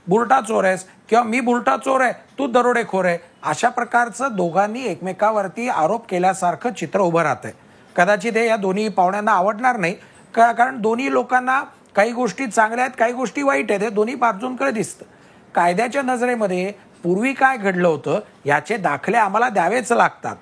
बुरटा चोर आहेस, किंवा मी बुरटा चोर आहे तू दरोडेखोर आहे, अशा प्रकारचं दोघांनी एकमेकावरती आरोप केल्यासारखं चित्र उभं राहतंय. कदाचित हे या दोन्ही पाहुण्यांना आवडणार नाही, कारण दोन्ही लोकांना काही गोष्टी चांगल्या आहेत, काही गोष्टी वाईट आहेत, हे दोन्ही बाजूंकडे दिसतं. कायद्याच्या नजरेमध्ये पूर्वी काय घडलं होतं याचे दाखले आम्हाला द्यावेच लागतात,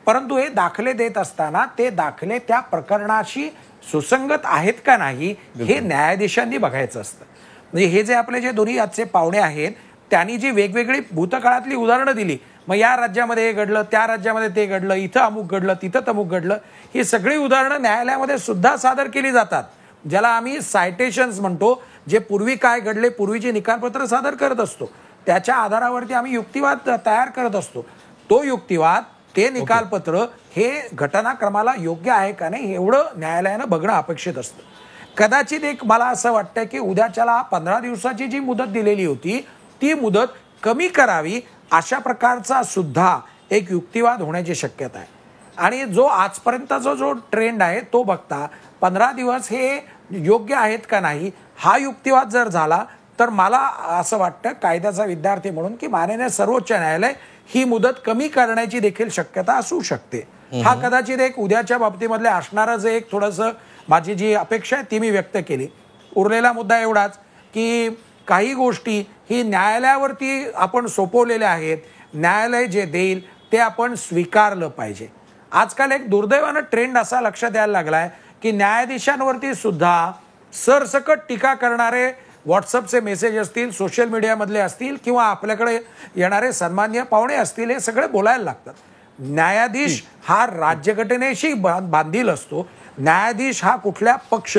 परंतु हे दाखले देत असताना ते दाखले त्या प्रकरणाशी सुसंगत आहेत का नाही हे न्यायाधीशांनी बघायचं असतं. म्हणजे हे जे आपले जे दोन्ही आजचे पाहुणे आहेत त्यांनी जी वेगवेगळी भूतकाळातली उदाहरणं दिली, मग या राज्यामध्ये हे घडलं, त्या राज्यामध्ये ते घडलं, इथं अमुक घडलं, तिथं तमुक घडलं, ही सगळी उदाहरणं न्यायालयामध्ये सुद्धा सादर केली जातात, ज्याला आम्ही सायटेशन्स म्हणतो. जे पूर्वी काय घडले, पूर्वीचे निकालपत्र सादर करत असतो, त्याच्या आधारावरती आम्ही युक्तिवाद तयार करत असतो. तो युक्तिवाद, ते निकालपत्र हे घटनाक्रमाला योग्य आहे का नाही एवढं न्यायालयानं बघणं अपेक्षित असतं. कदाचित एक मला असं वाटतं की उद्याच्याला 15 दिवसाची जी मुदत दिलेली होती ती मुदत कमी करावी, अशा प्रकारचा सुद्धा एक युक्तिवाद होण्याची शक्यता आहे. आणि जो आजपर्यंतचा जो ट्रेंड आहे तो बघता 15 दिवस हे योग्य आहेत का नाही हा युक्तिवाद जर झाला तर मला असं वाटतं कायद्याचा विद्यार्थी म्हणून की माननीय सर्वोच्च न्यायालय ही मुदत कमी करण्याची देखील शक्यता असू शकते. हा कदाचित एक उद्याच्या बाबतीमधले असणारं जे एक थोडंसं माझी जी अपेक्षा आहे ती मी व्यक्त केली. उरलेला मुद्दा एवढाच की काही गोष्टी ही न्यायालयावरती आपण सोपवलेल्या आहेत, न्यायालय जे देईल ते आपण स्वीकारलं पाहिजे. आजकाल एक दुर्दैवानं ट्रेंड असा लक्षात यायला लागलाय की न्यायाधीशांवरती सुद्धा सरसकट टीका करणारे व्हॉट्सअपचे मेसेज असतील, सोशल मीडियामधले असतील किंवा आपल्याकडे येणारे सन्माननीय पाहुणे असतील, हे सगळे बोलायला लागतात. न्यायाधीश हा राज्यघटनेशी बांधील असतो. न्यायाधीश हा कुठल्या पक्ष,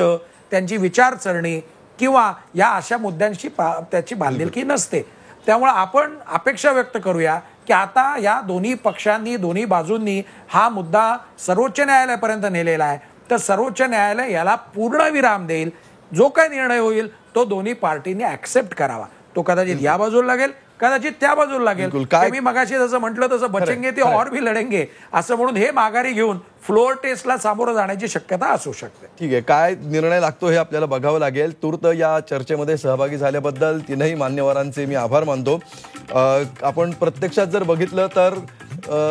त्यांची विचारसरणी किंवा या अशा मुद्द्यांशी त्याची बांधिलकी नसते. त्यामुळे आपण अपेक्षा व्यक्त करूया की आता या दोन्ही पक्षांनी, दोन्ही बाजूंनी हा मुद्दा सर्वोच्च न्यायालयापर्यंत नेलेला आहे, तर सर्वोच्च न्यायालय याला पूर्ण विराम देईल. जो काही निर्णय होईल तो दोन्ही पार्टीने ऍक्सेप्ट करावा. तो कदाचित या बाजूला लागेल, कदाचित त्या बाजूला लागेल. बिलकुल. काय- मी मगाशी जसं म्हटलं तसं बचेंगे ते और भी लढेंगे असं म्हणून हे माघारी घेऊन फ्लोअर टेस्टला सामोरं जाण्याची शक्यता असू शकते. ठीक आहे, काय निर्णय लागतो हे आपल्याला बघावं लागेल. तूर्त या चर्चेमध्ये सहभागी झाल्याबद्दल तीनही मान्यवरांचे मी आभार मानतो. आपण प्रत्यक्षात जर बघितलं तर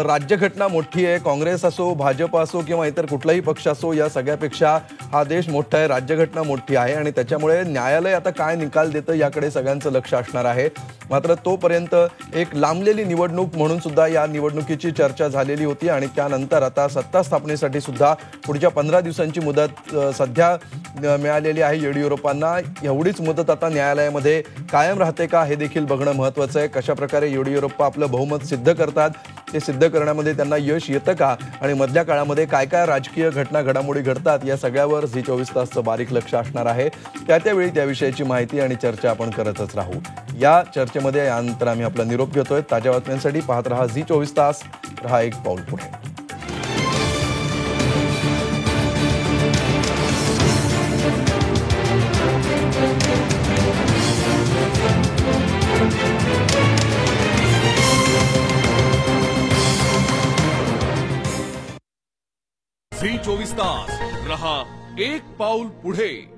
राज्यघटना मोठी आहे. काँग्रेस असो, भाजप असो किंवा इतर कुठलाही पक्ष असो, या सगळ्यापेक्षा हा देश मोठा आहे, राज्यघटना मोठी आहे आणि त्याच्यामुळे न्यायालय आता काय निकाल देतं याकडे सगळ्यांचं लक्ष असणार आहे. मात्र तोपर्यंत एक लांबलेली निवडणूक म्हणून सुद्धा या निवडणुकीची चर्चा झालेली होती आणि त्यानंतर आता सत्ता स्थापनेसाठी सुद्धा पुढच्या 15 दिवसांची मुदत सध्या मिळालेली आहे येडियुरप्पांना. एवढीच मुदत आता न्यायालयामध्ये कायम राहते का हे देखील बघणं महत्त्वाचं आहे. कशा प्रकारे येडियुरप्पा आपलं बहुमत सिद्ध करतात, ते सिद्ध करण्यामध्ये त्यांना यश येतं का आणि मधल्या काळामध्ये काय काय राजकीय घडामोडी घडतात या सगळ्यावर झी 24 तासचं बारीक लक्ष असणार आहे. त्यावेळी त्याविषयीची माहिती आणि चर्चा आपण करतच राहू. या चर्चेमध्ये यानंतर आम्ही आपला निरोप घेतोय. ताज्या बातम्यांसाठी पाहत रहा झी 24 तास. रहा एक पाऊल पुढे. झी 24 तास रहा एक पाऊल पुढे.